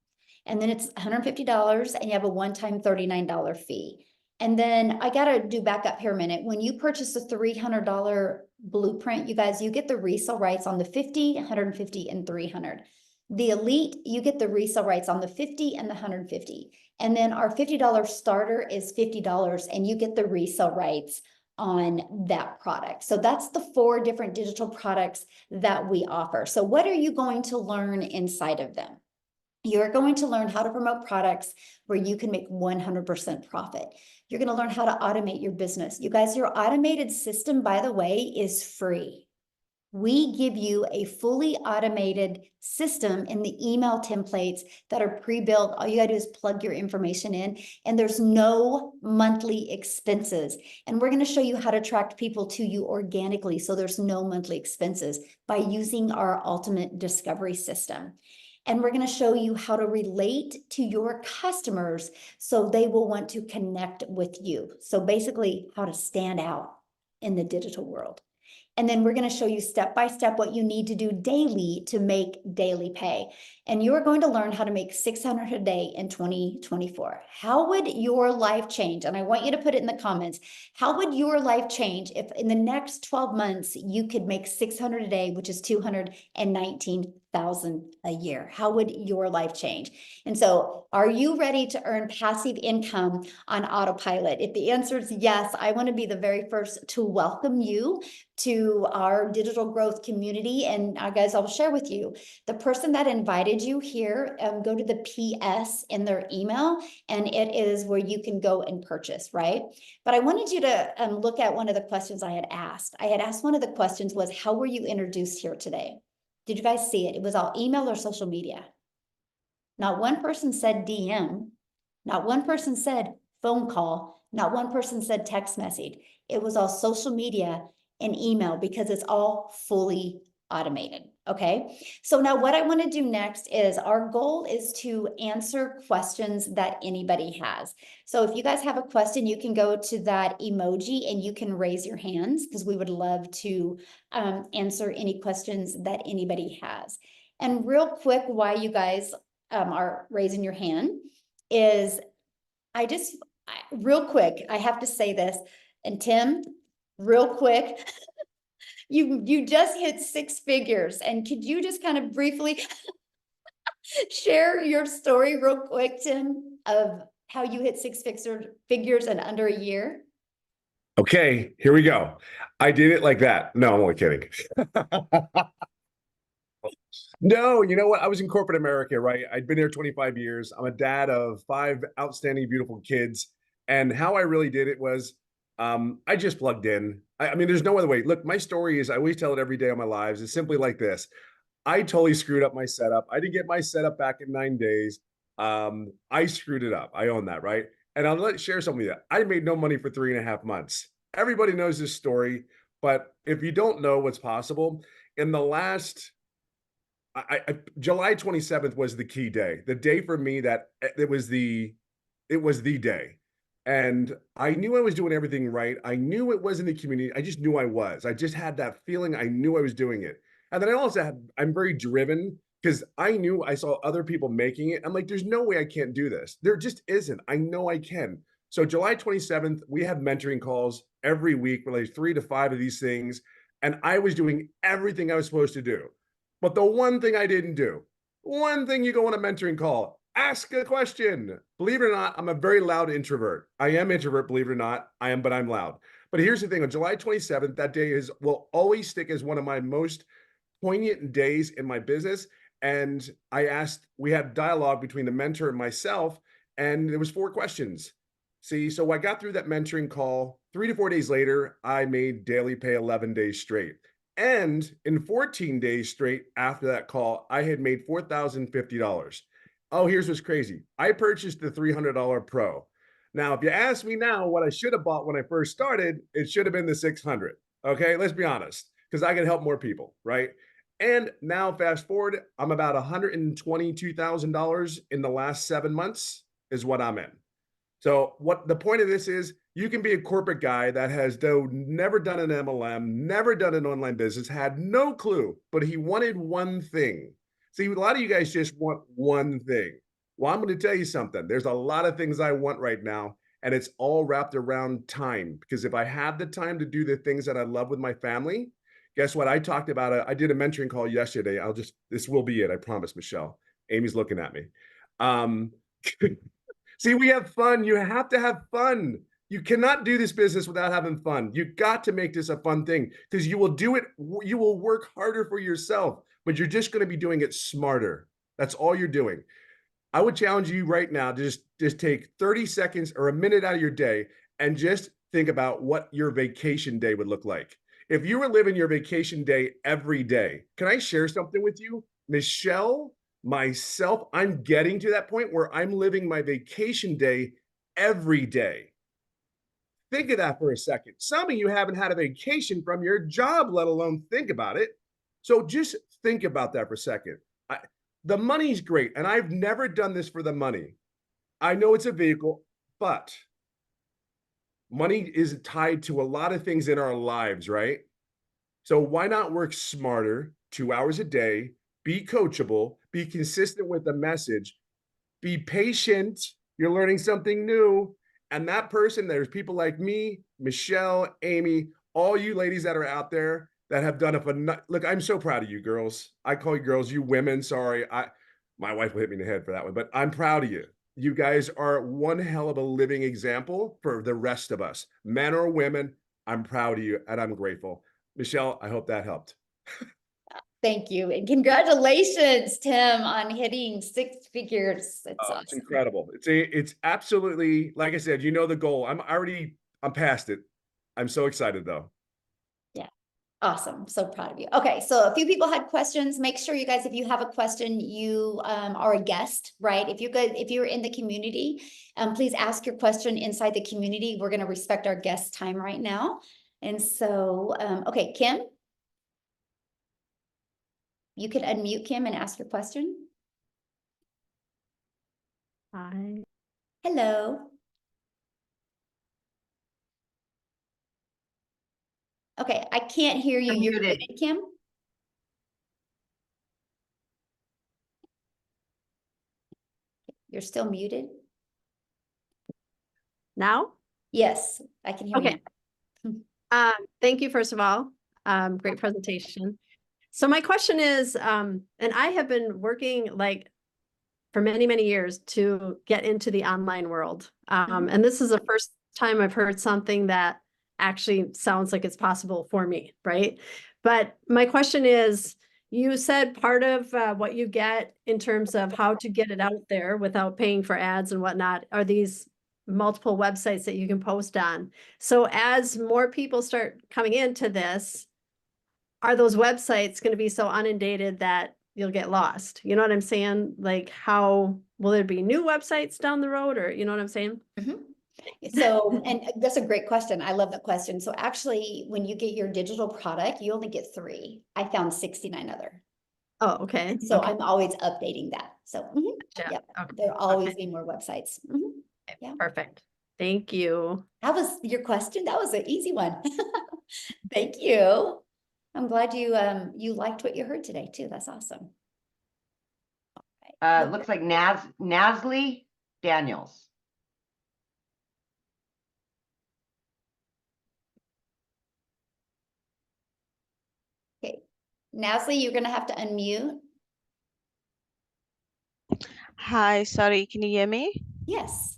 And then it's $150 and you have a one-time $39 fee. And then I got to do back up here a minute. When you purchase a $300 blueprint, you guys, you get the resale rights on the 50, 150, and 300. The elite, you get the resale rights on the 50 and the 150. And then our $50 starter is $50 and you get the resale rights on that product. So that's the 4 different digital products that we offer. So what are you going to learn inside of them? You're going to learn how to promote products where you can make 100% profit. You're going to learn how to automate your business. You guys, your automated system, by the way, is free. We give you a fully automated system in the email templates that are pre-built. All you gotta do is plug your information in, and there's no monthly expenses. And we're gonna show you how to attract people to you organically, so there's no monthly expenses by using our ultimate discovery system. And we're going to show you how to relate to your customers so they will want to connect with you. So basically, how to stand out in the digital world. And then we're going to show you step by step what you need to do daily to make daily pay. And you're going to learn how to make $600 a day in 2024. How would your life change? And I want you to put it in the comments. How would your life change if in the next 12 months you could make $600 a day, which is $219,000 a year? How would your life change? And so are you ready to earn passive income on autopilot? If the answer is yes, I want to be the very first to welcome you to our digital growth community. And guys, I'll share with you, the person that invited you here, go to the PS in their email, and it is where you can go and purchase, right? But I wanted you to look at one of the questions I had asked. I had asked one of the questions was, how were you introduced here today? Did you guys see it? It was all email or social media. Not one person said DM. Not one person said phone call. Not one person said text message. It was all social media and email because it's all fully automated. Okay. So now what I want to do next is our goal is to answer questions that anybody has. So if you guys have a question, you can go to that emoji and you can raise your hands because we would love to answer any questions that anybody has. And real quick, why you guys, are raising your hand is real quick, I have to say this, and Tim, real quick, you just hit 6 figures, and could you just kind of briefly share your story real quick, Tim, of how you hit 6 figures in under a year? Okay, here we go. I did it like that. No, I'm only kidding. No, you know what? I was in corporate America, right? I'd been there 25 years. I'm a dad of 5 outstanding, beautiful kids. And how I really did it was I just plugged in. I mean, there's no other way. Look, my story is I always tell it every day of my lives. It's simply like this. I totally screwed up my setup. I didn't get my setup back in 9 days. I screwed it up. I own that, right? And I'll share something with you. I made no money for 3.5 months. Everybody knows this story, but if you don't know what's possible, in the last July 27th was the key day. The day for me that it was the day. And I knew I was doing everything right. I knew it was in the community. I just knew I was. I just had that feeling. I knew I was doing it. And then I'm very driven because I knew I saw other people making it. I'm like, there's no way I can't do this. There just isn't. I know I can. So July 27th, we had mentoring calls every week, like 3 to 5 of these things. And I was doing everything I was supposed to do. But the one thing I didn't do, one thing you go on a mentoring call, ask a question. Believe it or not, I'm a very loud introvert. I am introvert, believe it or not. But I'm loud. But here's the thing, on July 27th, that day will always stick as one of my most poignant days in my business. And we had dialogue between the mentor and myself, and there was 4 questions. See, so I got through that mentoring call. 3 to 4 days later, I made daily pay 11 days straight. And in 14 days straight after that call, I had made $4,050. Oh, here's what's crazy. I purchased the $300 Pro. Now, if you ask me now what I should have bought when I first started, it should have been the 600. Okay, let's be honest, because I can help more people, right? And now fast forward, I'm about $122,000 in the last 7 months is what I'm in. So what the point of this is, you can be a corporate guy that has never done an MLM, never done an online business, had no clue, but he wanted one thing. See, a lot of you guys just want one thing. Well, I'm going to tell you something. There's a lot of things I want right now, and it's all wrapped around time. Because if I have the time to do the things that I love with my family, guess what? I talked about I did a mentoring call yesterday. This will be it. I promise, Michelle. Amy's looking at me. See, we have fun. You have to have fun. You cannot do this business without having fun. You got to make this a fun thing because you will do it. You will work harder for yourself, but you're just going to be doing it smarter. That's all you're doing. I would challenge you right now to just take 30 seconds or a minute out of your day and just think about what your vacation day would look like. If you were living your vacation day every day, can I share something with you? Michelle, myself, I'm getting to that point where I'm living my vacation day every day. Think of that for a second. Some of you haven't had a vacation from your job, let alone think about it. So just think about that for a second. The money's great, and I've never done this for the money. I know it's a vehicle, but money is tied to a lot of things in our lives, right? So why not work smarter, 2 hours a day, be coachable, be consistent with the message, be patient. You're learning something new. And that person, there's people like me, Michelle, Amy, all you ladies that are out there that have done look, I'm so proud of you girls. I call you girls, you women. Sorry. My wife will hit me in the head for that one, but I'm proud of you. You guys are one hell of a living example for the rest of us, men or women. I'm proud of you and I'm grateful. Michelle, I hope that helped. Thank you. And congratulations, Tim, on hitting 6 figures. It's awesome. It's incredible. It's absolutely, like I said, you know the goal. I'm past it. I'm so excited though. Yeah. Awesome. So proud of you. Okay. So a few people had questions. Make sure you guys, if you have a question, you are a guest, right? If you're in the community, please ask your question inside the community. We're going to respect our guest time right now. And so, okay, Kim, you can unmute Kim and ask your question. Hi. Hello. Okay, I can't hear you. You're Muted. muted, Kim. You're still muted. Now? Yes, I can hear Okay. you. Thank you, first of all. Great presentation. So my question is, and I have been working like for many, many years to get into the online world. And this is the first time I've heard something that actually sounds like it's possible for me, right? But my question is, you said part of what you get in terms of how to get it out there without paying for ads and whatnot are these multiple websites that you can post on. So as more people start coming into this, are those websites going to be so inundated that you'll get lost? You know what I'm saying? Like, how will there be new websites down the road, or you know what I'm saying? So, and that's a great question. I love that question. So actually, when you get your digital product, you only get 3. I found 69 other. Oh, okay. So okay. I'm always updating that. So Gotcha. yep, Okay. there'll always Okay. be more websites. Yeah. Perfect. Thank you. That was your question. That was an easy one. Thank you. I'm glad you liked what you heard today too. That's awesome. Looks like Nasli Daniels. Okay, Nasli, you're gonna have to unmute. Hi, sorry, can you hear me? Yes.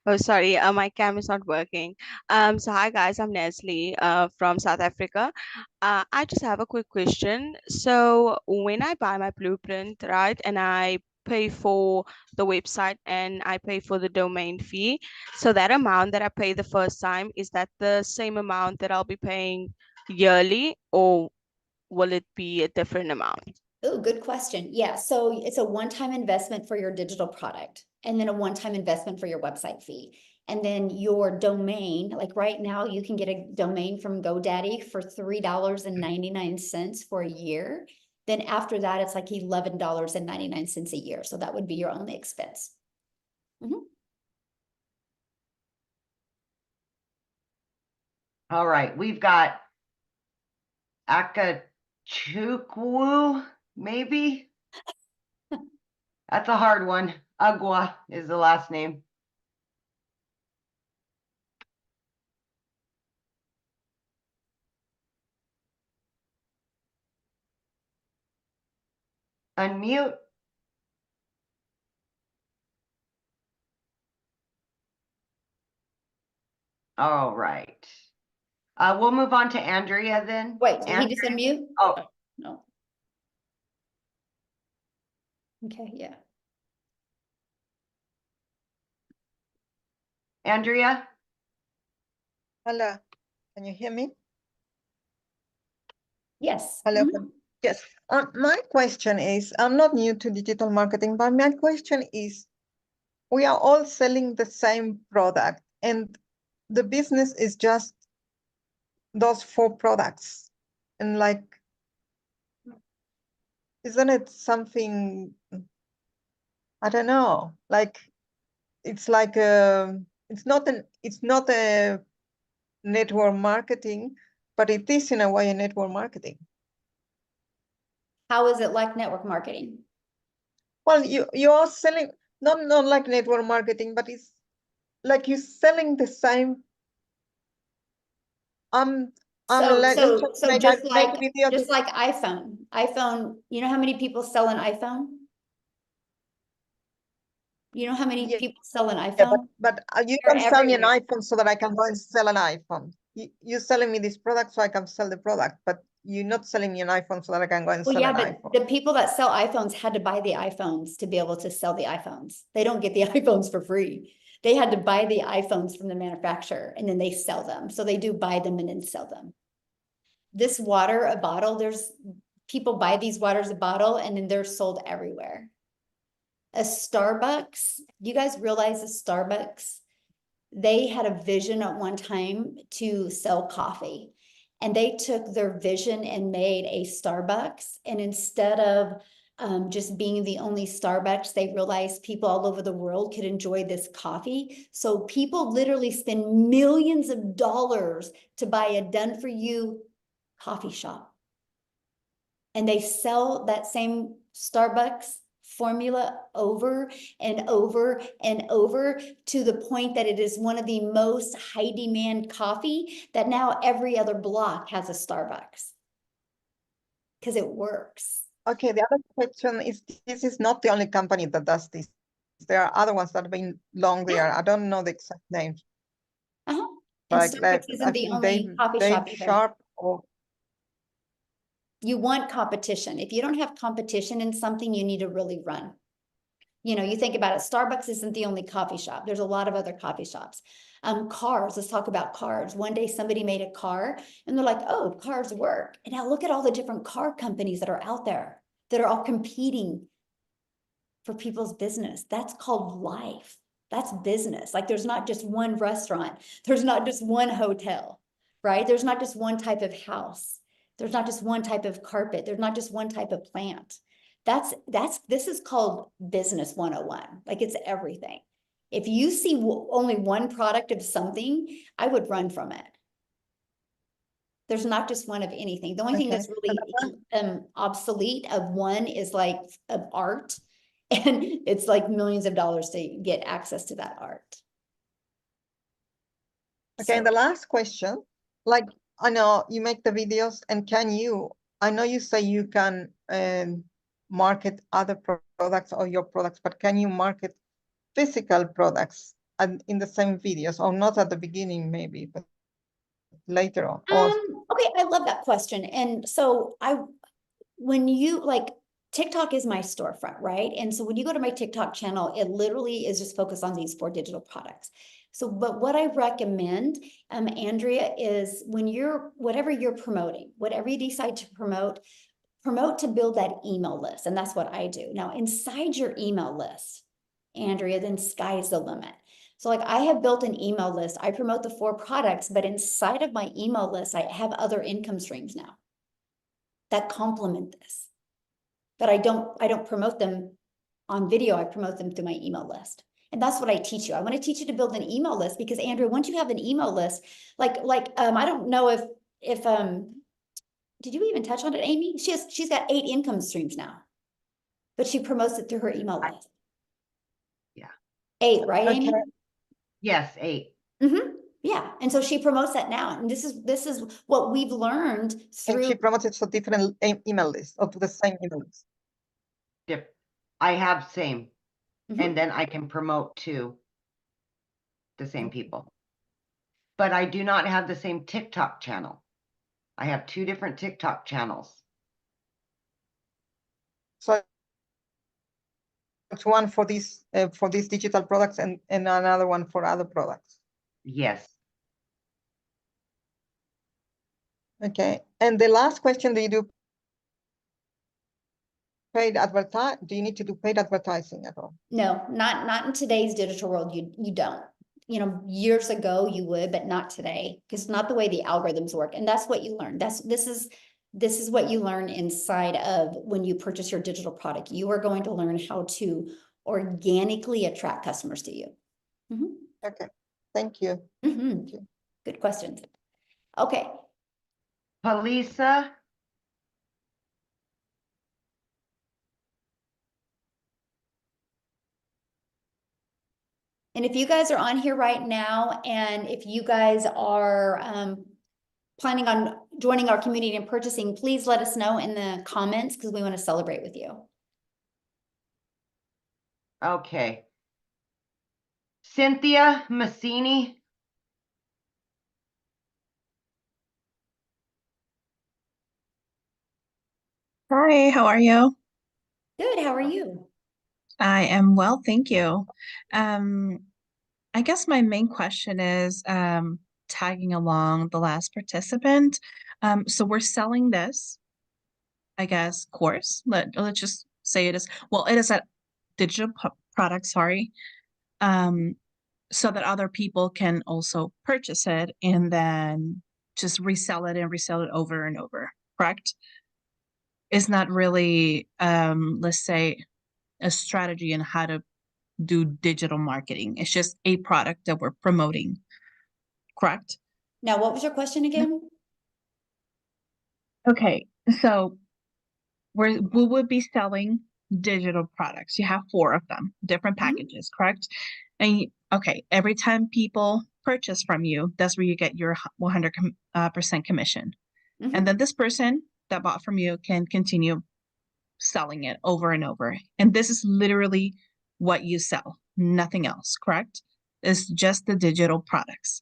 Oh, sorry, my cam is not working. So hi guys, I'm Nestle, from South Africa. I just have a quick question. So when I buy my blueprint, right, and I pay for the website and I pay for the domain fee, so that amount that I pay the first time, is that the same amount that I'll be paying yearly, or will it be a different amount? Oh, good question. Yeah, so it's a one-time investment for your digital product, and then a one-time investment for your website fee. And then your domain, like right now, you can get a domain from GoDaddy for $3.99 for a year. Then after that, it's like $11.99 a year. So that would be your only expense. All right, we've got Akachukwu, maybe? That's a hard one. Agua is the last name. Unmute. All right. We'll move on to Andrea then. Wait, did he just unmute? Oh. No. Okay, yeah. Andrea? Hello, can you hear me? Yes. Hello. Mhm. Yes. My question is, I'm not new to digital marketing, but my question is, we are all selling the same product and the business is just those 4 products. And like, isn't it something, I don't know, like, it's like, it's not a network marketing, but it is in a way a network marketing. How is it like network marketing? Well, you are selling not like network marketing, but it's like you're selling the same. So Let's just make just a like video. iPhone, you know how many people sell an iPhone? You know how many Yeah, people sell an yeah, iPhone? but you They're can sell me an everywhere. iPhone so that I can go and sell an iPhone. You're selling me this product so I can sell the product, but you're not selling me an iPhone so that I can go and Well, sell yeah, an but iPhone. the people that sell iPhones had to buy the iPhones to be able to sell the iPhones. They don't get the iPhones for free. They had to buy the iPhones from the manufacturer and then they sell them. So they do buy them and then sell them. This water, a bottle, there's people buy these waters a bottle and then they're sold everywhere. A Starbucks, you guys realize a Starbucks, they had a vision at one time to sell coffee. And they took their vision and made a Starbucks. And instead of just being the only Starbucks, they realized people all over the world could enjoy this coffee. So people literally spend millions of dollars to buy a done for you coffee shop. And they sell that same Starbucks formula over and over and over to the point that it is one of the most high demand coffee that now every other block has a Starbucks. Because it works. Okay, the other question is, this is not the only company that does this. There are other ones that have been long there. I don't know the exact names. Uh-huh. And Like Starbucks I isn't the think only coffee Dave shop either. Sharp or You want competition. If you don't have competition in something, you need to really run. You know, you think about it, Starbucks isn't the only coffee shop. There's a lot of other coffee shops. Cars, let's talk about cars. One day somebody made a car and they're like, oh, cars work. And now look at all the different car companies that are out there that are all competing for people's business. That's called life. That's business. Like there's not just one restaurant. There's not just one hotel, right? There's not just one type of house. There's not just one type of carpet. There's not just one type of plant. This is called business 101. Like it's everything. If you see only one product of something, I would run from it. There's not just one of anything. The only thing that's really obsolete of one is like of art. And it's like millions of dollars to get access to that art. okay, So- and the last question, like I know you make the videos, and I know you say you can market other products or your products, but can you market physical products in the same videos, or not at the beginning maybe, but later on? Or Okay, I love that question. And so when you like, TikTok is my storefront, right? And so when you go to my TikTok channel, it literally is just focused on these 4 digital products. So, but what I recommend, Andrea, is when whatever you're promoting, whatever you decide to promote to build that email list. And that's what I do. Now, inside your email list, Andrea, then sky's the limit. So like I have built an email list. I promote the 4 products, but inside of my email list, I have other income streams now that complement this. But I don't promote them on video. I promote them through my email list. And that's what I teach you. I want to teach you to build an email list because Andrea, once you have an email list, I don't know if did you even touch on it, Amy? She's got 8 income streams now, but she promotes it through her email list. Yeah. 8, right, Amy? Okay. Yes, 8. Mm-hmm. Yeah. And so she promotes that now. And this is what we've learned and through. she promotes it to different email lists or to the same email list. I have same. Mhm. And then I can promote to the same people. But I do not have the same TikTok channel. I have 2 different TikTok channels. So it's one for these digital products and another one for other products. Yes. Okay. And the last question, do you do do you need to do paid advertising at all? No, not in today's digital world. You don't. You know, years ago you would, but not today, because it's not the way the algorithms work. And that's what you learn. This is what you learn inside of when you purchase your digital product. You are going to learn how to organically attract customers to you. Mhm. Okay. Thank you. Mhm. Thank you. Good questions. Okay. Palisa, And if you guys are on here right now, and if you guys are planning on joining our community and purchasing, please let us know in the comments because we want to celebrate with you. okay. Cynthia Massini. Hi, how are you? Good, how are you? I am well, thank you. I guess my main question is tagging along the last participant. So we're selling this, I guess, course. Let's just say it is, well, it is a digital product, sorry, so that other people can also purchase it and then just resell it over and over, correct? It's not really, let's say, a strategy on how to do digital marketing. It's just a product that we're promoting, correct? Now, what was your question again? Okay, so we would be selling digital products. You have 4 of them, different packages, correct? And okay, every time people purchase from you, that's where you get your 100% commission. Mhm. And then this person that bought from you can continue selling it over and over. And this is literally what you sell, nothing else, correct? It's just the digital products.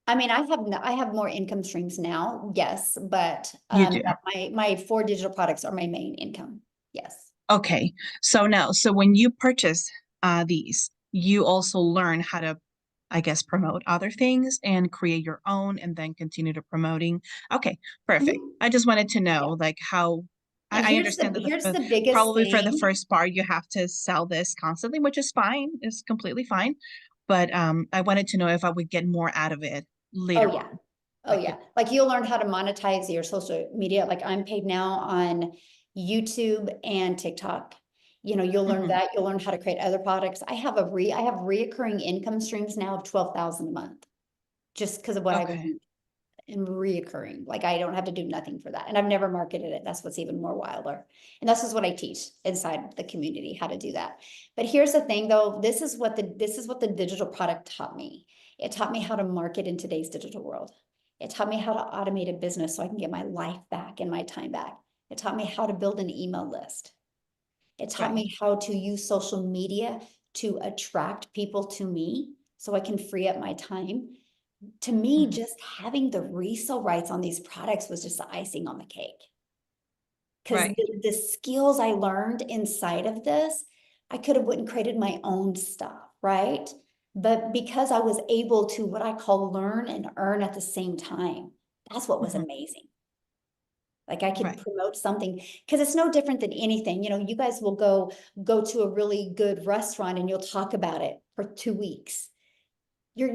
I mean, I have more income streams now, yes, but You do. my 4 digital products are my main income. Yes. Okay. So now, so when you purchase these, you also learn how to, I guess, promote other things and create your own and then continue to promoting. Okay, perfect. Mhm. I just wanted to Yeah. know like how And I understand that here's the biggest probably for the thing. first part you have to sell this constantly, which is fine. It's completely fine. But I wanted to know if I would get more out of it later Oh yeah. on. Oh Like yeah. Like you'll learn how to monetize your social media. Like I'm paid now on YouTube and TikTok. You know, you'll learn Mhm. that. You'll learn how to create other products. I have reoccurring income streams now of 12,000 a month just because of what I've Okay. learned and reoccurring. Like I don't have to do nothing for that. And I've never marketed it. That's what's even more wilder. And this is what I teach inside the community, how to do that. But here's the thing though, this is what the digital product taught me. It taught me how to market in today's digital world. It taught me how to automate a business so I can get my life back and my time back. It taught me how to build an email list. It taught Right. me how to use social media to attract people to me so I can free up my time. To me, Mhm. just having the resale rights on these products was just the icing on the cake. Because Right. the skills I learned inside of this, I could have went and created my own stuff, right? But because I was able to what I call learn and earn at the same time, that's what was Mhm. amazing. Like I could Right. promote something because it's no different than anything. You know, you guys will go to a really good restaurant and you'll talk about it for 2 weeks. You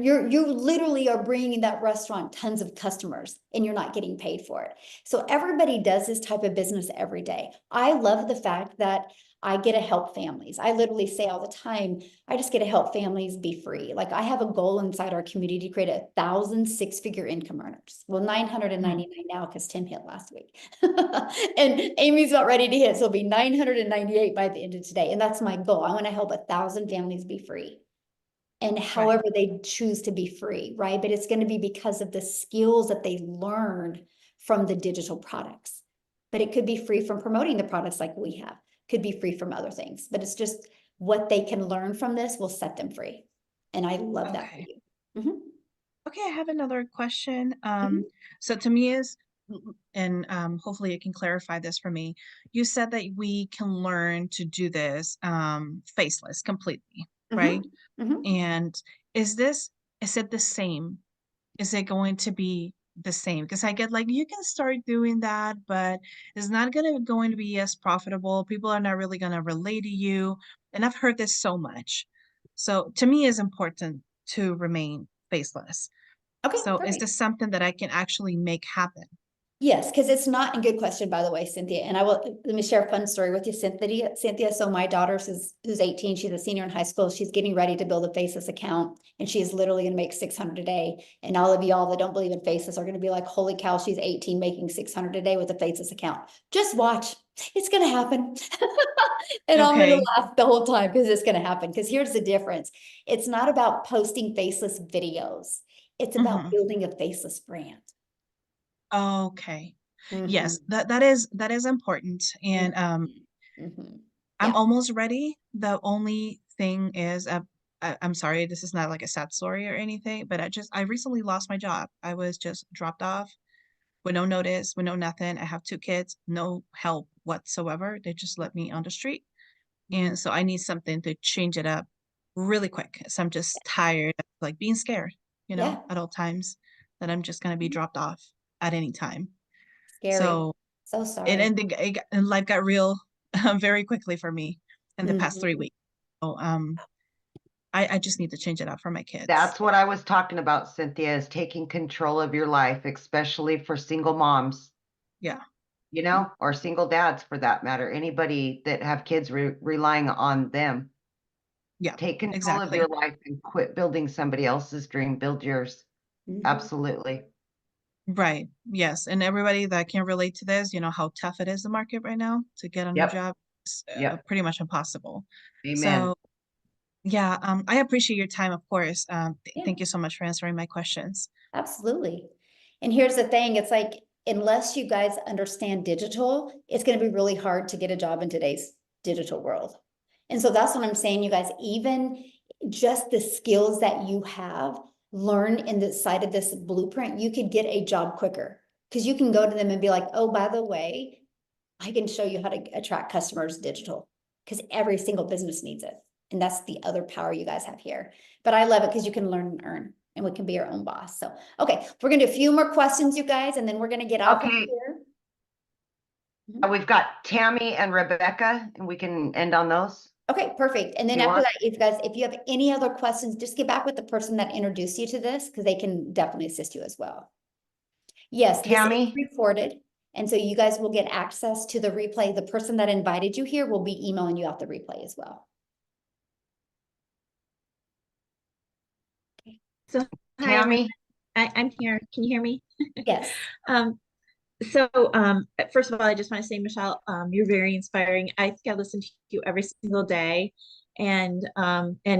literally are bringing that restaurant tons of customers and you're not getting paid for it. So everybody does this type of business every day. I love the fact that I get to help families. I literally say all the time, I just get to help families be free. Like I have a goal inside our community to create 1,000 six-figure income earners. Well, 999 now because Tim hit last week. And Amy's about ready to hit. So it'll be 998 by the end of today. And that's my goal. I want to help 1,000 families be free. And Right. however they choose to be free, right? But it's going to be because of the skills that they learned from the digital products. But it could be free from promoting the products like we have, could be free from other things. But it's just what they can learn from this will set them free. And I love that for Okay. you. Mhm, Okay, I have another question. mhm, So to me is, and hopefully you can clarify this for me. You said that we can learn to do this faceless completely, right? mhm, mhm. And is it the same? Is it going to be the same? Because I get like you can start doing that, but it's not going to be as profitable. People are not really gonna relate to you. And I've heard this so much. So to me, it's important to remain faceless. Okay, So is perfect. this something that I can actually make happen? Yes, because it's not a good question, by the way, Cynthia. And I will let me share a fun story with you, Cynthia. Cynthia, so my daughter who's 18, she's a senior in high school. She's getting ready to build a Faceless account, and she is literally going to make 600 a day. And all of y'all that don't believe in Faceless are going to be like, "Holy cow, she's 18 making 600 a day with a Faceless account." Just watch, it's going to happen. And I'm going to Okay. laugh the whole time because it's going to happen. Because here's the difference: it's not about posting faceless videos; it's about Hmm. building a faceless brand. Okay. Yes, Mhm. that is important. And Mhm. I'm Yeah. almost ready. The only thing is, I'm sorry, this is not like a sad story or anything, but I recently lost my job. I was just dropped off with no notice, with no nothing. I have 2 kids, no help whatsoever. They just let me on the street. And so I need something to change it up really quick. So I'm just tired of like being scared, Yeah. at all times that I'm just gonna be dropped off at any time. Scary. So So and sorry. and, and life got real very quickly for me in the past 3 weeks. Mhm. So I just need to change it up for my kids. That's what I was talking about, Cynthia, is taking control of your life, especially for single moms, Yeah, or single dads for that matter. Anybody that have kids relying on them. yeah, Take control of exactly. your life and quit building somebody else's dream. Build yours. Mhm. Absolutely. Right. Yes. And everybody that can relate to this, how tough it is the market right now to get a new Yep. job. Yep. pretty much impossible. Amen. So yeah, I appreciate your time, of course. Yeah. Thank you so much for answering my questions. Absolutely. And here's the thing, it's like, unless you guys understand digital, it's going to be really hard to get a job in today's digital world. And so that's what I'm saying, you guys, even just the skills that you have learned in the side of this blueprint, you could get a job quicker because you can go to them and be like, oh, by the way, I can show you how to attract customers digital because every single business needs it. And that's the other power you guys have here. But I love it because you can learn and earn and we can be our own boss. So, okay, we're going to do a few more questions, you guys, and then we're going to get off of Okay. here. We've got Tammy and Rebecca, and we can end on those. Okay, perfect. And then You after want- that, if you have any other questions, just get back with the person that introduced you to this because they can definitely assist you as well. Yes, this is Tammy? recorded. And so you guys will get access to the replay. The person that invited you here will be emailing you out the replay as well. So hi, Tammy? I'm here. Can you hear me? Yes. So first of all, I just want to say, Michelle, you're very inspiring. I think I listen to you every single day. And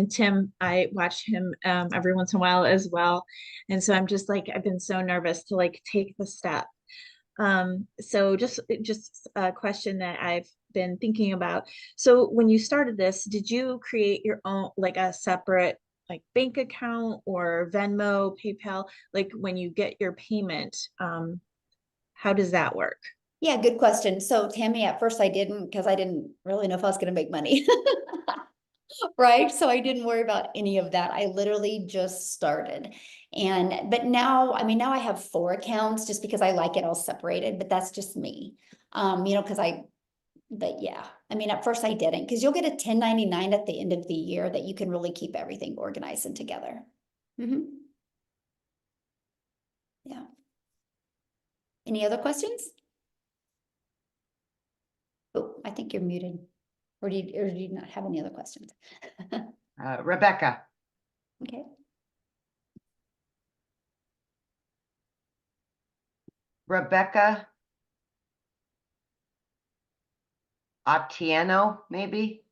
Tim, I watch him every once in a while as well. And so I'm just like, I've been so nervous to like take the step. So just a question that I've been thinking about. So when you started this, did you create your own, like a separate like bank account or Venmo, PayPal? Like when you get your payment, how does that work? Yeah, good question. So Tammy, at first I didn't, because I didn't really know if I was going to make money. Right. So I didn't worry about any of that. I literally just started. But now, I mean, now I have 4 accounts just because I like it all separated, but that's just me. But yeah, I mean, at first I didn't, because you'll get a 1099 at the end of the year that you can really keep everything organized and together. Yeah. Any other questions? Oh, I think you're muted. Or do you not have any other questions? Rebecca? Okay. Rebecca Otieno, maybe?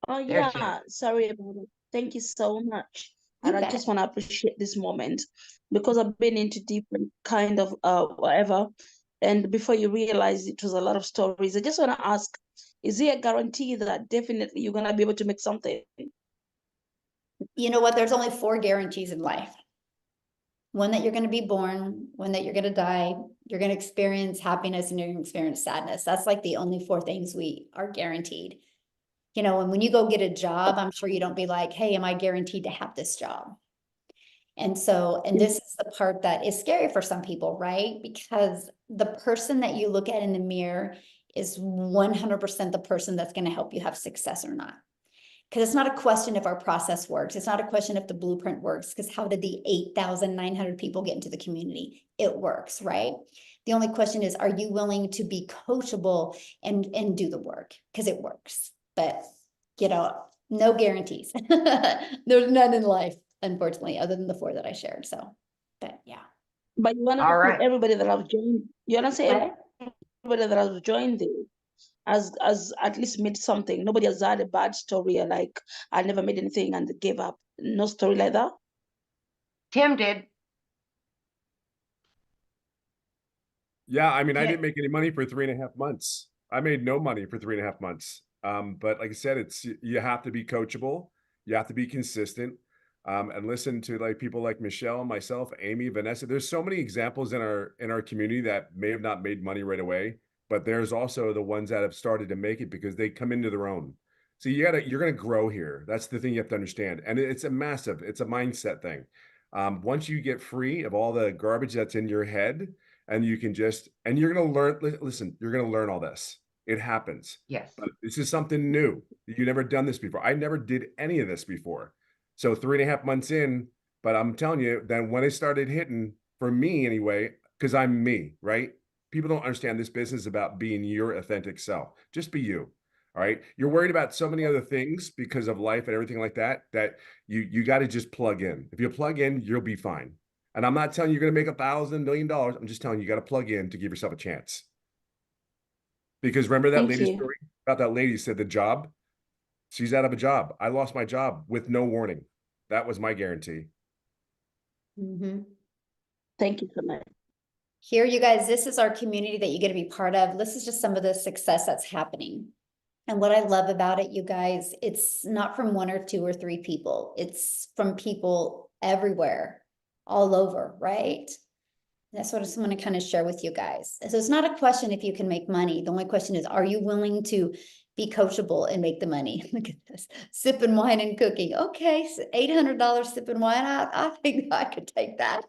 Oh There she is. yeah, sorry about it. Thank you so much. You And I bet. just want to appreciate this moment because I've been into different kind of whatever. And before you realize it was a lot of stories, I just want to ask, is there a guarantee that definitely you're gonna be able to make something? You know what? There's only 4 guarantees in life. One, that you're going to be born, one, that you're going to die, you're going to experience happiness, and you're going to experience sadness. That's like the only 4 things we are guaranteed. You know, and when you go get a job, I'm sure you don't be like, hey, am I guaranteed to have this job? And this is the part that is scary for some people, right? Because the person that you look at in the mirror is 100% the person that's going to help you have success or not. Because it's not a question if our process works. It's not a question if the blueprint works, because how did the 8,900 people get into the community? It works, right? The only question is, are you willing to be coachable and do the work? Because it works. But, you know, no guarantees. There's none in life, unfortunately, other than the 4 that I shared. So, but yeah. But you want to All say right. everybody that I've joined, you want to say What? everybody that I've joined this has at least made something. Nobody has had a bad story or like I never made anything and gave up. No story like that. Tim did. Yeah, I mean, I Yeah. didn't make any money for 3.5 months. I made no money for 3.5 months. But like I said, you have to be coachable, you have to be consistent, and listen to like people like Michelle, myself, Amy, Vanessa. There's so many examples in our community that may have not made money right away, but there's also the ones that have started to make it because they come into their own. So you're gonna grow here. That's the thing you have to understand, and it's a mindset thing. Once you get free of all the garbage that's in your head, and you can and you're going to learn, listen, you're going to learn all this. It happens. Yes. But this is something new. You never done this before. I never did any of this before. So 3.5 months in, but I'm telling you, then when it started hitting, for me anyway, because I'm me, right? People don't understand this business is about being your authentic self. Just be you. All right. You're worried about so many other things because of life and everything like that, that you got to just plug in. If you plug in, you'll be fine. And I'm not telling you you're going to make $1,000 million. I'm just telling you, you got to plug in to give yourself a chance. Because remember that Thank lady's you. story about that lady who said the job? She's out of a job. I lost my job with no warning. That was my guarantee. Mhm. Thank you so much. Here, you guys, this is our community that you get to be part of. This is just some of the success that's happening. And what I love about it, you guys, it's not from one or two or three people. It's from people everywhere, all over, right? That's what I just want to kind of share with you guys. So it's not a question if you can make money. The only question is, are you willing to be coachable and make the money? Look at this, sipping wine and cooking. Okay, so $800 sipping wine. I think I could take that.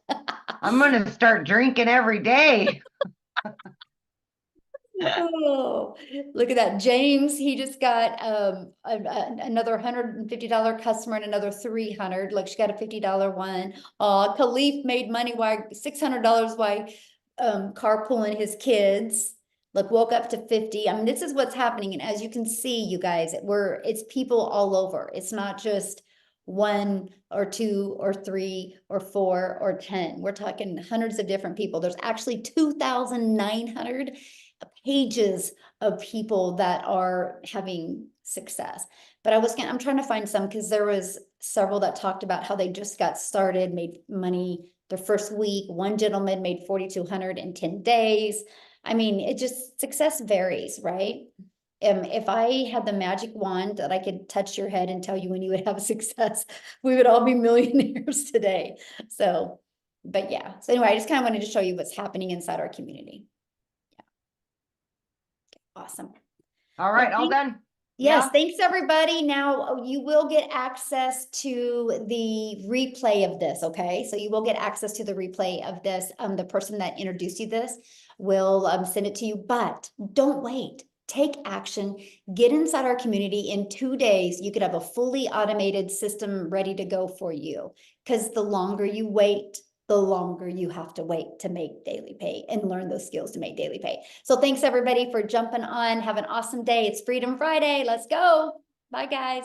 I'm gonna start drinking every day. Oh, look at that. James, he just got another $150 customer and another 300. Look, she got a $50 one. Khalif made money while $600 while carpooling his kids. Look, woke up to 50. I mean, this is what's happening. And as you can see, you guys, it's people all over. It's not just one or two or three or four or 10. We're talking hundreds of different people. There's actually 2,900 pages of people that are having success. But I'm trying to find some, because there was several that talked about how they just got started, made money their first week. One gentleman made 4,200 in 10 days. I mean, it just, success varies, right? If I had the magic wand that I could touch your head and tell you when you would have success, we would all be millionaires today. So, but yeah. So anyway, I just kind of wanted to show you what's happening inside our community. Awesome. All right, all done. Yes, Yeah. thanks everybody. Now you will get access to the replay of this, okay? So you will get access to the replay of this. The person that introduced you this will send it to you, but don't wait. Take action, get inside our community. In 2 days, you could have a fully automated system ready to go for you. Because the longer you wait, the longer you have to wait to make daily pay and learn those skills to make daily pay. So thanks everybody for jumping on. Have an awesome day. It's Freedom Friday. Let's go. Bye guys.